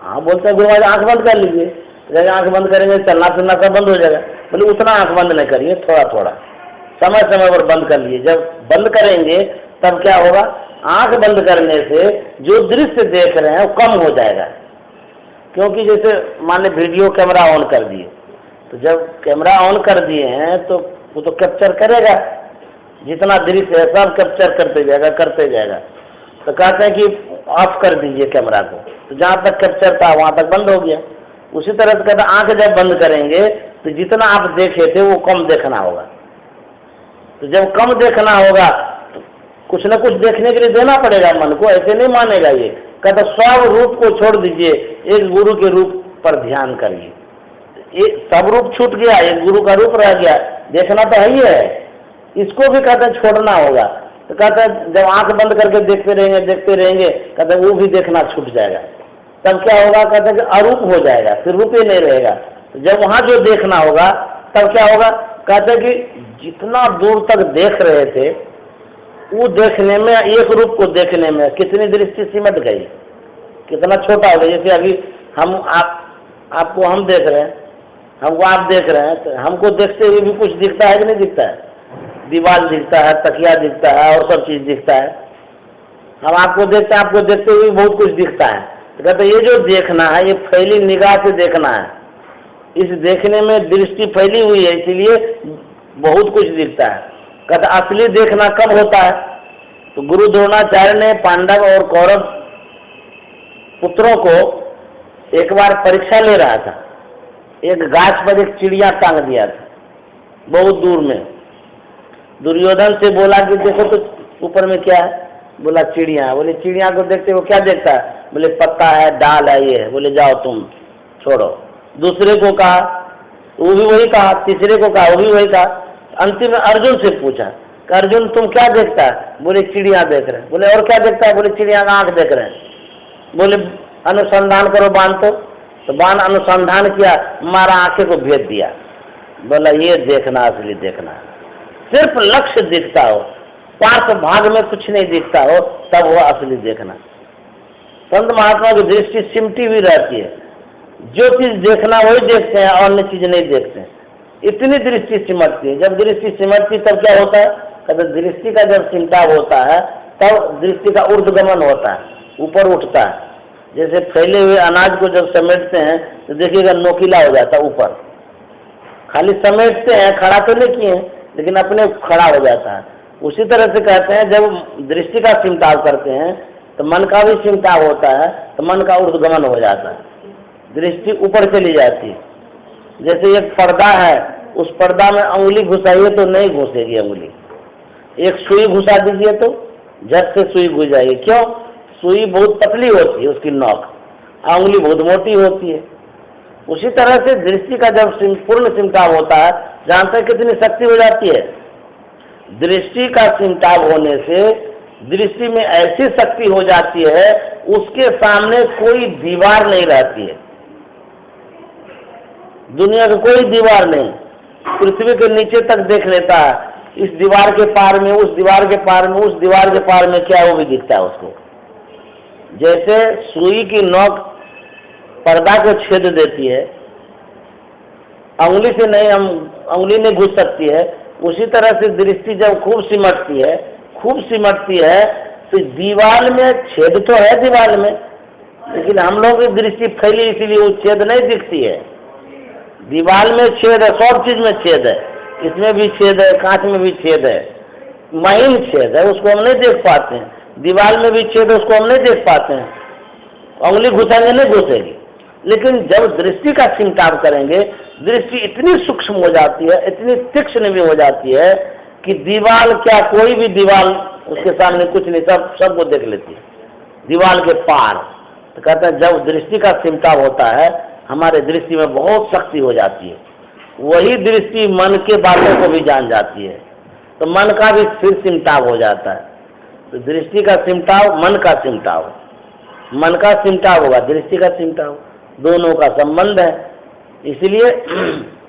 हाँ बोलते हैं गुरु महाराज आंख बंद कर लीजिए। जब आंख बंद करेंगे चलना फिरना सब बंद हो जाएगा। बोले उतना आंख बंद नहीं करिए, थोड़ा थोड़ा समय समय पर बंद कर लीजिए। जब बंद करेंगे तब क्या होगा? आंख बंद करने से जो दृश्य देख रहे हैं वो कम हो जाएगा। क्योंकि जैसे मान लीजिए वीडियो कैमरा ऑन कर दिए, तो जब कैमरा ऑन कर दिए हैं तो वो तो कैप्चर करेगा, जितना दृश्य है सब कैप्चर करते जाएगा। तो कहते हैं कि ऑफ कर दीजिए कैमरा को, तो जहाँ तक कैप्चर था वहाँ तक बंद हो गया। उसी तरह से कहते हैं आंख जब बंद करेंगे तो जितना आप देखे थे वो कम देखना होगा। तो जब कम देखना होगा तो कुछ न कुछ देखने के लिए देना पड़ेगा मन को, ऐसे नहीं मानेगा ये। कहते सब रूप को छोड़ दीजिए, एक गुरु के रूप पर ध्यान करिए। एक सब रूप छूट गया, एक गुरु का रूप रह गया, देखना तो है ही है, इसको भी कहते हैं छोड़ना होगा। तो कहते हैं जब आंख बंद करके देखते रहेंगे कहते हैं वो भी देखना छूट जाएगा। तब क्या होगा? कहते हैं कि अरूप हो जाएगा, फिर रूप ही नहीं रहेगा। तो जब वहाँ जो देखना होगा तब क्या होगा? कहते कि जितना दूर तक देख रहे थे वो देखने में, एक रूप को देखने में कितनी दृष्टि सिमट गई, कितना छोटा हो गया। जैसे अभी हम आपको हम देख रहे हैं, हमको आप देख रहे हैं, तो हमको देखते हुए भी कुछ दिखता है कि नहीं दिखता है? दीवार दिखता है, तकिया दिखता है और सब चीज़ दिखता है। हम आपको देखते हैं, आपको देखते हुए बहुत कुछ दिखता है। तो कहते ये जो देखना है ये फैली निगाह से देखना है, इस देखने में दृष्टि फैली हुई है, इसीलिए बहुत कुछ दिखता है। कहते असली देखना कब होता है? तो गुरु द्रोणाचार्य ने पांडव और कौरव पुत्रों को एक बार परीक्षा ले रहा था, एक गाछ पर एक चिड़िया टांग दिया था बहुत दूर में। दुर्योधन से बोला कि देखो तो ऊपर में क्या है? बोला चिड़िया। बोले चिड़िया को देखते वो क्या देखता है? बोले पत्ता है, डाल है, ये है। बोले जाओ तुम छोड़ो। दूसरे को कहा, वो भी वही कहा। तीसरे को कहा, वो भी वही कहा। अंतिम में अर्जुन से पूछा कि अर्जुन तुम क्या देखता है? बोले चिड़िया देख रहे हैं। बोले और क्या देखता है? बोले चिड़िया का आँख देख रहे हैं। बोले अनुसंधान करो बाण। तो बाण अनुसंधान किया, मारा, आंखें को भेद दिया। बोला ये देखना असली देखना, सिर्फ लक्ष्य दिखता हो, पार्श्व भाग में कुछ नहीं दिखता हो, तब वो असली देखना। संत महात्मा की दृष्टि सिमटी हुई रहती है, जो चीज देखना वही देखते हैं, अन्य चीज नहीं देखते हैं। इतनी दृष्टि सिमटती है। जब दृष्टि सिमटती तब क्या होता है? कभी दृष्टि का जब सिमटाव होता है तब दृष्टि का ऊर्ध्वगमन होता है, ऊपर उठता है। जैसे फैले हुए अनाज को जब समेटते हैं तो देखिएगा नोकीला हो जाता है ऊपर। खाली समेटते हैं, खड़ा तो नहीं किए, लेकिन अपने खड़ा हो जाता है। उसी तरह से कहते हैं जब दृष्टि का सिमटाव करते हैं तो मन का भी सिमटाव होता है, तो मन का ऊर्ध्वगमन हो जाता है, दृष्टि ऊपर चली जाती है। जैसे एक पर्दा है, उस पर्दा में अंगुली घुसाइए तो नहीं घुसेगी अंगुली, एक सुई घुसा दीजिए तो झट से सुई घुस जाएगी। क्यों? सुई बहुत पतली होती है उसकी नोक, अंगुली बहुत मोटी होती है। उसी तरह से दृष्टि का जब पूर्ण सिमटाव होता है, जानते हैं कितनी शक्ति हो जाती है? दृष्टि का सिमटाव होने से दृष्टि में ऐसी शक्ति हो जाती है, उसके सामने कोई दीवार नहीं रहती है। दुनिया का कोई दीवार नहीं, पृथ्वी के नीचे तक देख लेता है, इस दीवार के पार में, उस दीवार के पार में, उस दीवार के पार में क्या, वो भी दिखता है उसको। जैसे सुई की नोक पर्दा को छेद देती है, अंगुली से नहीं, हम अंगुली नहीं घुस सकती है, उसी तरह से दृष्टि जब खूब सिमटती है, खूब सिमटती है, तो दीवार में छेद तो है दीवार में, लेकिन हम लोग की दृष्टि फैली इसीलिए वो छेद नहीं दिखती है। दीवार में छेद है, सब चीज में छेद है, इसमें भी छेद है, कांच में भी छेद है, महीन छेद है, उसको हम नहीं देख पाते हैं। दीवार में भी छेद है, उसको हम नहीं देख पाते हैं, उंगली घुसाएंगे नहीं घुसेगी। लेकिन जब दृष्टि का सिमटाव करेंगे, दृष्टि इतनी सूक्ष्म हो जाती है, इतनी तीक्ष्ण भी हो जाती है कि दीवार क्या, कोई भी दीवार उसके सामने कुछ नहीं, सबको देख लेती है, दीवार के पार। तो कहते हैं जब दृष्टि का सिमटाव होता है, हमारे दृष्टि में बहुत शक्ति हो जाती है। वही दृष्टि मन के बातों को भी जान जाती है, तो मन का भी फिर सिमटाव हो जाता है। तो दृष्टि का सिमटाव, मन का सिमटाव, मन का सिमटाव होगा, दृष्टि का सिमटाव, दोनों का संबंध है। इसलिए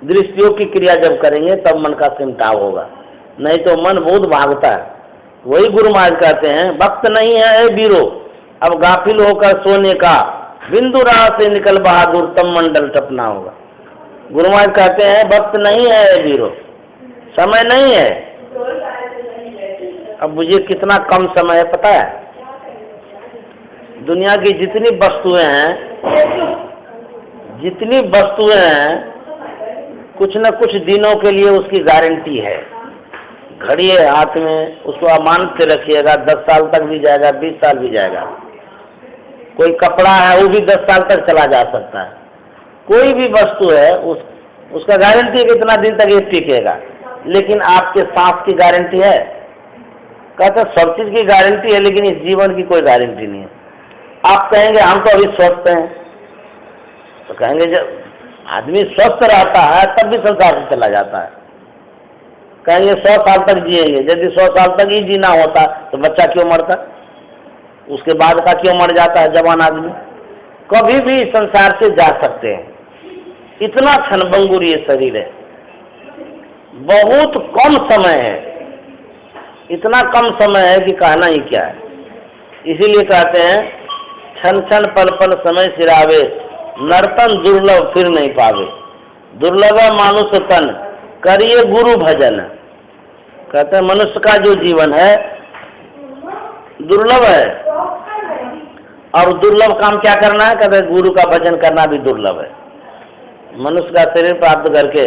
दृष्टियों की क्रिया जब करेंगे तब मन का सिमटाव होगा, नहीं तो मन बहुत भागता है। वही गुरु महाराज कहते हैं, वक्त नहीं है ए बीरो अब गाफिल होकर सोने का, बिंदु राह से निकल बहादुर तब मंडल टपना होगा। गुरु महाराज कहते हैं वक्त नहीं है ए बीरो, समय नहीं है। अब मुझे कितना कम समय है पता है? दुनिया की जितनी वस्तुएं हैं, जितनी वस्तुएं हैं, कुछ न कुछ दिनों के लिए उसकी गारंटी है। घड़ी है हाथ में, उसको अमान के रखिएगा, 10 साल तक भी जाएगा, 20 साल भी जाएगा। कोई कपड़ा है वो भी 10 साल तक चला जा सकता है। कोई भी वस्तु है उसका गारंटी है कि इतना दिन तक ये टिकेगा। लेकिन आपके सांस की गारंटी है? कहते सब चीज की गारंटी है, लेकिन इस जीवन की कोई गारंटी नहीं है। आप कहेंगे हम तो अभी स्वस्थ हैं, तो कहेंगे जब आदमी स्वस्थ रहता है तब भी संसार से चला जाता है। कहेंगे 100 साल तक जिएंगे, यदि 100 साल तक ही जीना होता तो बच्चा क्यों मरता, उसके बाद का क्यों मर जाता है जवान आदमी? कभी भी संसार से जा सकते हैं, इतना क्षणभंगुर ये शरीर है। बहुत कम समय है, इतना कम समय है कि कहना ही क्या है। इसीलिए कहते हैं क्षण क्षण पल पल समय सिरावे, नर्तन दुर्लभ फिर नहीं पावे। दुर्लभ है मानुष तन, करिए गुरु भजन। कहते हैं मनुष्य का जो जीवन है दुर्लभ है, और दुर्लभ काम क्या करना है? कहते हैं गुरु का भजन करना भी दुर्लभ है। मनुष्य का शरीर प्राप्त करके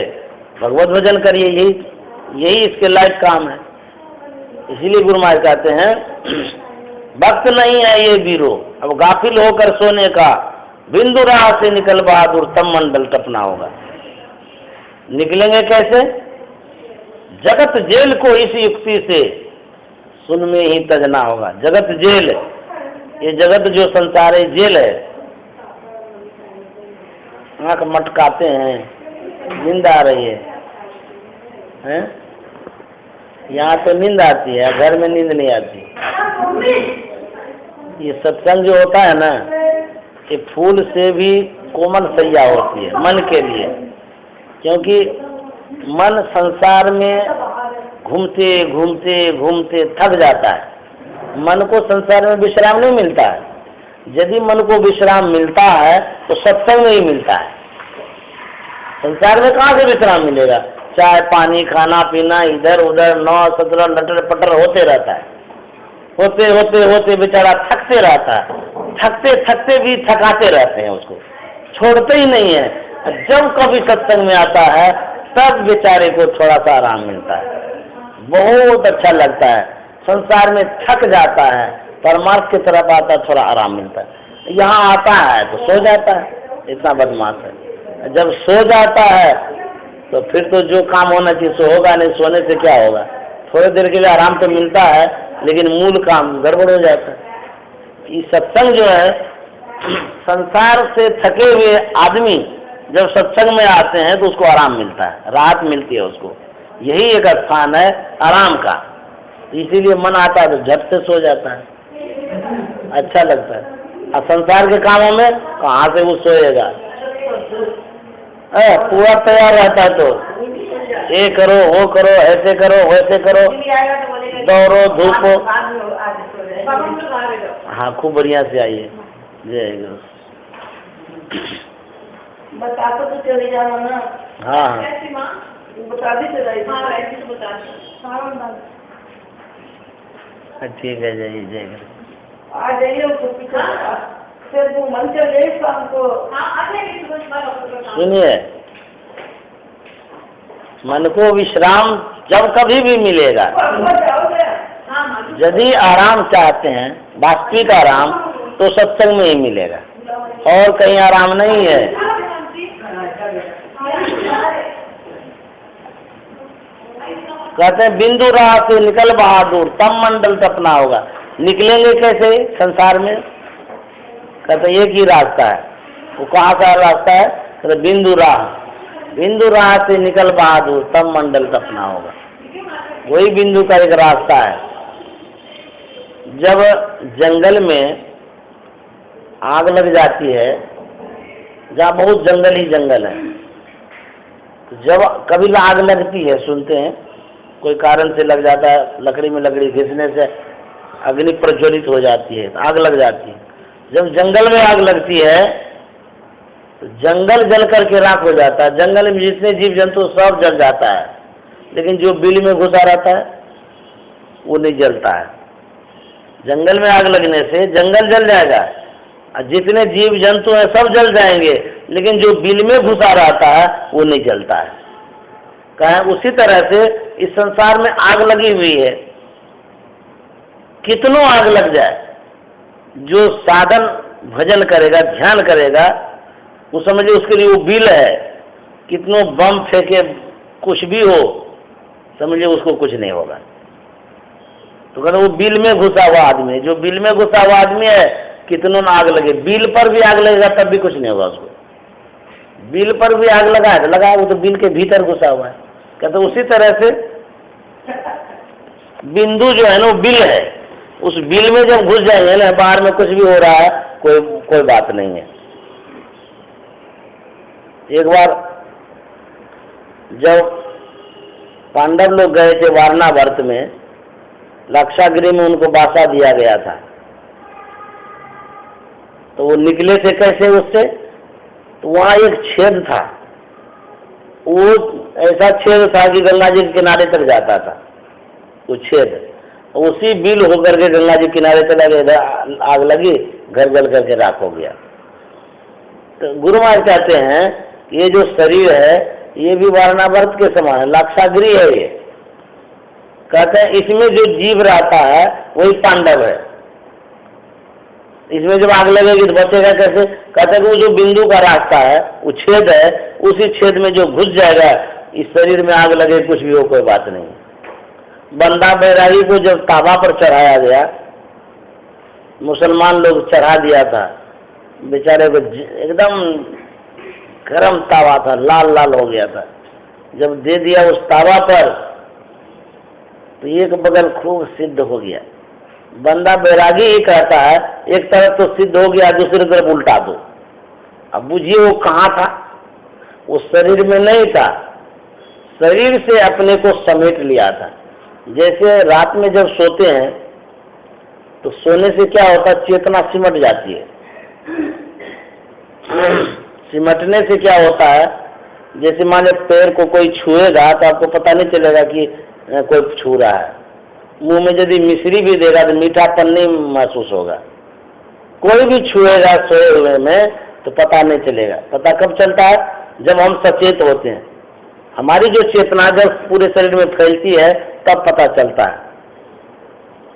भगवत भजन करिए, यही इसके लायक काम है। इसीलिए गुरु महाराज कहते हैं वक्त नहीं है ये वीरो, अब गाफिल होकर सोने का, बिंदु राह से निकल बहादुर तब मंडल टपना होगा। निकलेंगे कैसे? जगत जेल को इस युक्ति से सुन में ही तजना होगा। जगत जेल, ये जगत जो संसार है जेल है। आँख मटकाते हैं, नींद आ रही है? यहाँ तो नींद आती है, घर में नींद नहीं आती। ये सत्संग जो होता है ना, ये फूल से भी कोमल सैया होती है मन के लिए, क्योंकि मन संसार में घूमते घूमते घूमते थक जाता है। मन को संसार में विश्राम नहीं मिलता है। यदि मन को विश्राम मिलता है तो सत्संग में ही मिलता है। संसार में कहाँ से विश्राम मिलेगा? चाय पानी खाना पीना इधर उधर 9-17 लटर पटर होते रहता है। होते होते होते बेचारा थकते रहता है, थकते थकते भी थकाते रहते हैं, उसको छोड़ते ही नहीं है। जब कभी सत्संग में आता है तब बेचारे को थोड़ा सा आराम मिलता है, बहुत अच्छा लगता है। संसार में थक जाता है, परमार्थ की तरफ आता है, थोड़ा आराम मिलता है। यहाँ आता है तो सो जाता है, इतना बदमाश है। जब सो जाता है तो फिर तो जो काम होना चाहिए सो होगा नहीं, सोने से क्या होगा? थोड़ी देर के लिए आराम तो मिलता है, लेकिन मूल काम गड़बड़ हो जाता है। ये सत्संग जो है, संसार से थके हुए आदमी जब सत्संग में आते हैं तो उसको आराम मिलता है, राहत मिलती है उसको। यही एक स्थान है आराम का। इसीलिए मन आता है तो झट से सो जाता है, अच्छा लगता है। और संसार के कामों में कहाँ से वो सोएगा? पूरा तैयार रहता है तो ये करो वो करो, ऐसे करो वैसे करो, दौड़ो धूपो। हाँ खूब बढ़िया से आइए, जय गुरु। बता तो चले जाना ना। हाँ बता दी चलाई। ठीक है, जय जय गुरु। आ जाइए उसको पीछे फिर वो मन चल गई शाम को। सुनिए, मन को विश्राम जब कभी भी मिलेगा। यदि आराम चाहते हैं, वास्तविक आराम, तो सत्संग में ही मिलेगा, और कहीं आराम नहीं है। कहते हैं बिंदु राह से निकल बहादुर तब मंडल टपना होगा। निकलेंगे कैसे संसार में? कहते एक ही रास्ता है। वो कहाँ का रास्ता है? कहते बिंदु राह, बिंदु राह से निकल बहादुर तब मंडल टपना होगा। वही बिंदु का एक रास्ता है। जब जंगल में आग लग जाती है, जहाँ बहुत जंगल ही जंगल है, जब कभी आग लगती है, सुनते हैं कोई कारण से लग जाता है, लकड़ी में लकड़ी घिसने से अग्नि प्रज्वलित हो जाती है, आग लग जाती है। जब जंगल में आग लगती है तो जंगल जल करके राख हो जाता है। जंगल में जितने जीव जंतु सब जल जाता है, लेकिन जो बिल में घुसा रहता है वो नहीं जलता है। जंगल में आग लगने से जंगल जल जाएगा, और जितने जीव जंतु हैं सब जल जाएंगे, लेकिन जो बिल में घुसा रहता है वो नहीं जलता है। कहें उसी तरह से इस संसार में आग लगी हुई है। कितनों आग लग जाए, जो साधन भजन करेगा, ध्यान करेगा, वो समझिए उसके लिए वो बिल है। कितनों बम फेंके, कुछ भी हो, समझिए उसको कुछ नहीं होगा। तो कहते वो बिल में घुसा हुआ आदमी, जो बिल में घुसा हुआ आदमी है, कितनों आग लगे, बिल पर भी आग लगेगा तब भी कुछ नहीं होगा उसको। बिल पर भी आग लगा है तो लगा, वो तो बिल के भीतर घुसा हुआ है। कहते उसी तरह से बिंदु जो है ना वो बिल है। उस बिल में जब घुस जाएंगे ना, बाहर में कुछ भी हो रहा है कोई बात नहीं है। एक बार जब पांडव लोग गए थे वारणावर्त में, लाक्षागृह में उनको बासा दिया गया था। तो वो निकले थे कैसे उससे? तो वहाँ एक छेद था, वो ऐसा छेद था कि गंगा जी के किनारे तक जाता था वो छेद। उसी बिल होकर के गंगा जी किनारे चला गया, आग लगी, घर जल करके राख हो गया। तो गुरु महाराज कहते हैं ये जो शरीर है ये भी वारणावर्त के समान है, लाक्षागृह है ये। कहते हैं इसमें जो जीव रहता है वही पांडव है। इसमें जब आग लगेगी तो बचेगा कैसे? कहते हैं कि वो जो बिंदु का रास्ता है, वो छेद है, उसी छेद में जो घुस जाएगा, इस शरीर में आग लगे कुछ भी हो, कोई बात नहीं। बंदा बैरागी को जब ताबा पर चढ़ाया गया, मुसलमान लोग चढ़ा दिया था, बेचारे को एकदम गरम तावा था, लाल लाल हो गया था। जब दे दिया उस तावा पर तो एक बगल खूब सिद्ध हो गया। बंदा बैरागी ही कहता है एक तरफ तो सिद्ध हो गया, दूसरी तरफ उल्टा दो। अब बुझिए वो कहाँ था? वो शरीर में नहीं था, शरीर से अपने को समेट लिया था। जैसे रात में जब सोते हैं तो सोने से क्या होता है, चेतना सिमट जाती है। सिमटने से क्या होता है, जैसे माने पैर को कोई छुएगा तो आपको पता नहीं चलेगा कि कोई छू रहा है। मुंह में यदि मिश्री भी देगा तो मीठापन नहीं महसूस होगा। कोई भी छुएगा सोए हुए में तो पता नहीं चलेगा। पता कब चलता है? जब हम सचेत होते हैं। हमारी जो चेतना जब पूरे शरीर में फैलती है तब पता चलता है।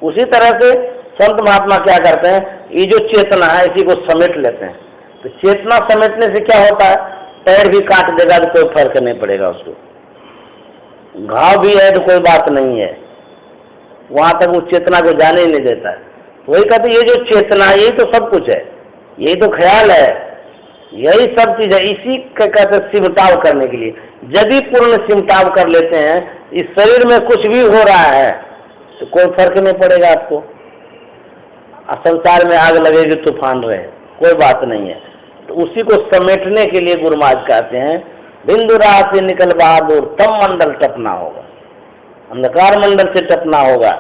उसी तरह से संत महात्मा क्या करते हैं, ये जो चेतना है इसी को समेट लेते हैं। तो चेतना समेटने से क्या होता है, पैर भी काट देगा तो कोई फर्क नहीं पड़ेगा उसको, घाव भी है तो कोई बात नहीं है, वहां तक वो चेतना को जाने ही नहीं देता है। वही कहते ये जो चेतना यही तो सब कुछ है, यही तो ख्याल है, यही सब चीज है। इसी का कहते सिमटाव करने के लिए यदि पूर्ण सिमटाव कर लेते हैं, इस शरीर में कुछ भी हो रहा है तो कोई फर्क नहीं पड़ेगा आपको। संसार में आग लगेगी तूफान रहे, कोई बात नहीं है। तो उसी को समेटने के लिए गुरु महाराज कहते हैं बिंदु रात से निकल बहादुर तब मंडल टपना होगा, अंधकार मंडल से टपना होगा।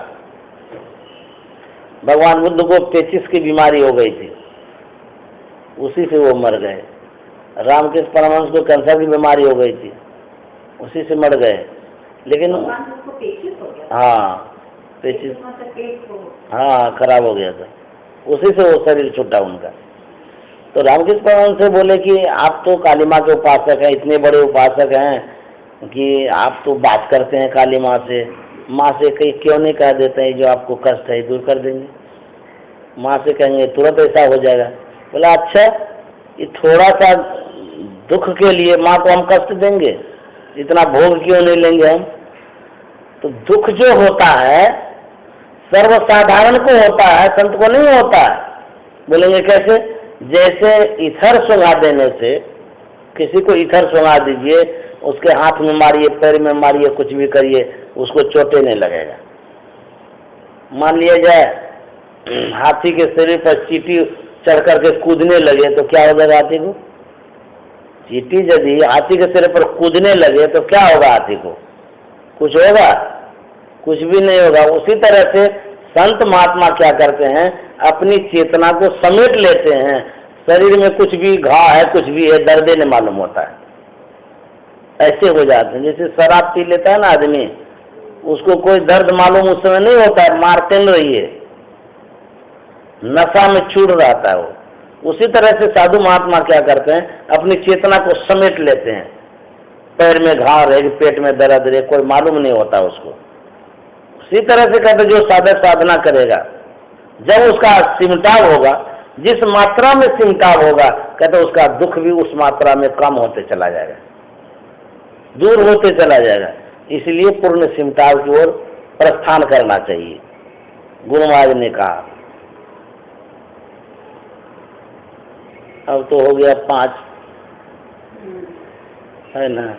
भगवान बुद्ध को पेचिस की बीमारी हो गई थी, उसी से वो मर गए। रामकृष्ण परमहंस को कैंसर की बीमारी हो गई थी, उसी से मर गए। लेकिन हाँ पेचिस, हाँ खराब हो गया था, उसी से वो शरीर छूटा उनका। तो रामकृष्ण परमहंस से बोले कि आप तो काली माँ के उपासक हैं, इतने बड़े उपासक हैं कि आप तो बात करते हैं काली माँ से कहीं क्यों नहीं कह देते हैं जो आपको कष्ट है दूर कर देंगे। माँ से कहेंगे तुरंत ऐसा हो जाएगा। बोला अच्छा, ये थोड़ा सा दुख के लिए माँ को हम कष्ट देंगे, इतना भोग क्यों नहीं लेंगे हम? तो दुख जो होता है सर्वसाधारण को होता है, संत को नहीं होता है। बोलेंगे कैसे? जैसे इथर सुंघा देने से, किसी को इथर सुंघा दीजिए, उसके हाथ में मारिए, पैर में मारिए, कुछ भी करिए, उसको चोटें नहीं लगेगा। मान लिया जाए हाथी के शरीर पर चींटी चढ़ करके कूदने लगे तो क्या हो जाएगा हाथी को? चींटी यदि हाथी के शरीर पर कूदने लगे तो क्या होगा हाथी को? कुछ होगा? कुछ भी नहीं होगा। उसी तरह से संत महात्मा क्या करते हैं, अपनी चेतना को समेट लेते हैं। शरीर में कुछ भी घाव है, कुछ भी है, दर्द नहीं मालूम होता है, ऐसे हो जाते हैं। जैसे शराब पी लेता है ना आदमी, उसको कोई दर्द मालूम उस समय नहीं होता है, मारते नहीं रहिए, नशा में चूड़ रहता है वो। उसी तरह से साधु महात्मा क्या करते हैं, अपनी चेतना को समेट लेते हैं। पैर में घाव रहे, पेट में दर्द रहे, कोई मालूम नहीं होता उसको। उसी तरह से कहते जो साधक साधना करेगा, जब उसका सिमटाव होगा, जिस मात्रा में सिमटाव होगा, कहते उसका दुख भी उस मात्रा में कम होते चला जाएगा, दूर होते चला जाएगा। इसलिए पूर्ण सिमटाव की ओर प्रस्थान करना चाहिए, गुरु महाराज ने कहा। अब तो हो गया 5, है ना?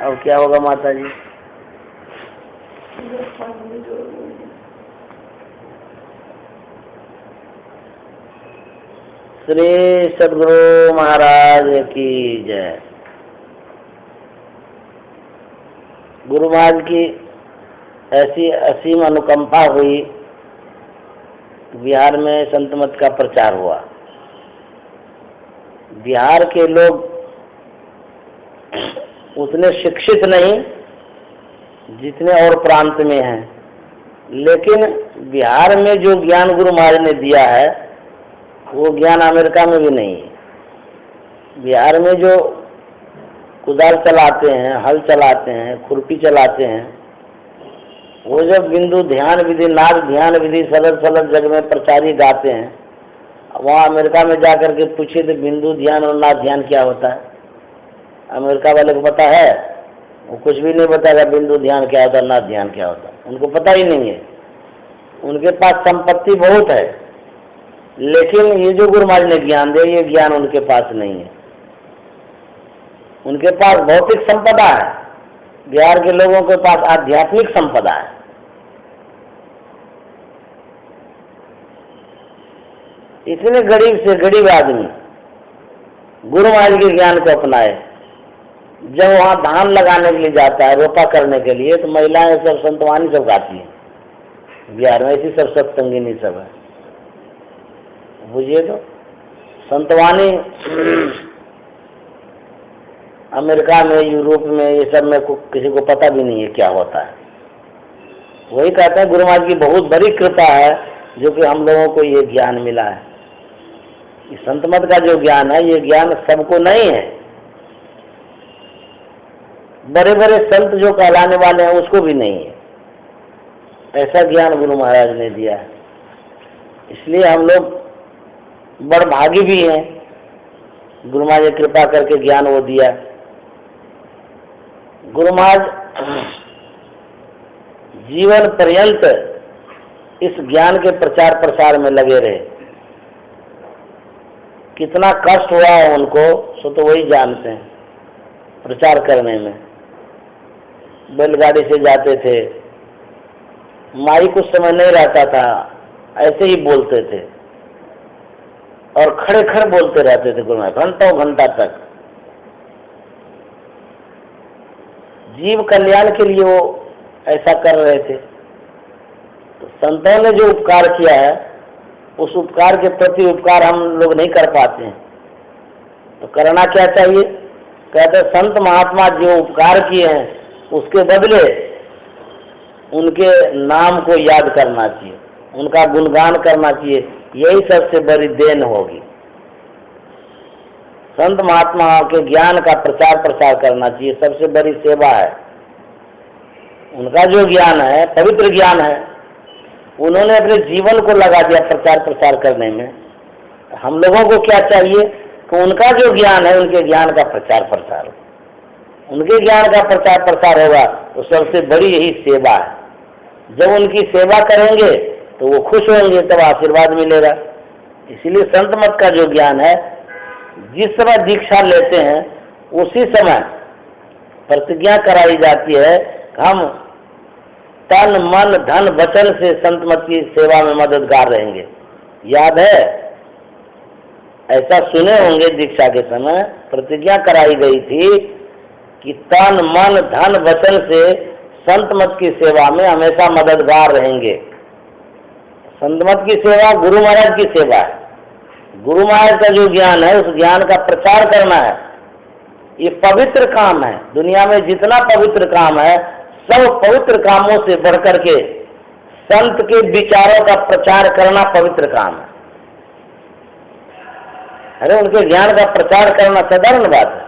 अब क्या होगा माता जी? श्री सद्गुरु महाराज की जय। गुरु महाराज की ऐसी असीम अनुकंपा हुई, बिहार में संत मत का प्रचार हुआ। बिहार के लोग उतने शिक्षित नहीं जितने और प्रांत में हैं, लेकिन बिहार में जो ज्ञान गुरु महाराज ने दिया है वो ज्ञान अमेरिका में भी नहीं है। बिहार में जो कुदाल चलाते हैं, हल चलाते हैं, खुरपी चलाते हैं, वो जब बिंदु ध्यान विधि, नाद ध्यान विधि सरल सरल जग में प्रचारी गाते हैं, वहाँ अमेरिका में जाकर के पूछिए तो बिंदु ध्यान और नाद ध्यान क्या होता है, अमेरिका वाले को पता है? वो कुछ भी नहीं बताएगा बिंदु ध्यान क्या होता है, नाद ध्यान क्या होता है, उनको पता ही नहीं है। उनके पास संपत्ति बहुत है, लेकिन ये जो गुरु महाराज ने ज्ञान दिया ये ज्ञान उनके पास नहीं है। उनके पास भौतिक संपदा है, बिहार के लोगों के पास आध्यात्मिक संपदा है। इतने गरीब से गरीब आदमी गुरु महाराज के ज्ञान को अपनाए। जब वहाँ धान लगाने के लिए जाता है, रोपा करने के लिए, तो महिलाएं सब संतवानी सब गाती हैं। बिहार में ऐसी सब सत्संगिनी सब है, बुझिए तो। संतवानी अमेरिका में, यूरोप में, ये सब में किसी को पता भी नहीं है क्या होता है। वही कहते हैं गुरु महाराज की बहुत बड़ी कृपा है जो कि हम लोगों को ये ज्ञान मिला है। इस संत मत का जो ज्ञान है, ये ज्ञान सबको नहीं है। बड़े बड़े संत जो कहलाने वाले हैं उसको भी नहीं है। ऐसा ज्ञान गुरु महाराज ने दिया है। इसलिए हम लोग बड़भागी भी हैं, गुरु महाराज ने कृपा करके ज्ञान वो दिया। गुरु महाराज जीवन पर्यंत इस ज्ञान के प्रचार प्रसार में लगे रहे। कितना कष्ट हुआ है उनको सो तो वही जानते हैं। प्रचार करने में बैलगाड़ी से जाते थे, माइक उस समय नहीं रहता था, ऐसे ही बोलते थे और खड़े खड़े बोलते रहते थे गुरु महाराज घंटों घंटा तक। जीव कल्याण के लिए वो ऐसा कर रहे थे। तो संतों ने जो उपकार किया है उस उपकार के प्रति उपकार हम लोग नहीं कर पाते हैं, तो करना क्या चाहिए? कहते संत महात्मा जो उपकार किए हैं उसके बदले उनके नाम को याद करना चाहिए, उनका गुणगान करना चाहिए। यही सबसे बड़ी देन होगी। संत महात्मा के ज्ञान का प्रचार प्रसार करना चाहिए, सबसे बड़ी सेवा है। उनका जो ज्ञान है पवित्र ज्ञान है, उन्होंने अपने जीवन को लगा दिया प्रचार प्रसार करने में। हम लोगों को क्या चाहिए कि उनका जो ज्ञान है उनके ज्ञान का प्रचार प्रसार हो। उनके ज्ञान का प्रचार प्रसार होगा तो सबसे बड़ी यही सेवा है। जब उनकी सेवा करेंगे तो वो खुश होंगे, तब आशीर्वाद मिलेगा। इसीलिए संत मत का जो ज्ञान है, जिस समय दीक्षा लेते हैं उसी समय प्रतिज्ञा कराई जाती है कि हम तन मन धन वचन से संत मत की सेवा में मददगार रहेंगे। याद है? ऐसा सुने होंगे, दीक्षा के समय प्रतिज्ञा कराई गई थी कि तन मन धन वचन से संत मत की सेवा में हमेशा मददगार रहेंगे। संत मत की सेवा गुरु महाराज की सेवा है। गुरु महाराज का जो ज्ञान है उस ज्ञान का प्रचार करना है। ये पवित्र काम है। दुनिया में जितना पवित्र काम है सब पवित्र कामों से बढ़कर के संत के विचारों का प्रचार करना पवित्र काम है। अरे उनके ज्ञान का प्रचार करना साधारण बात है।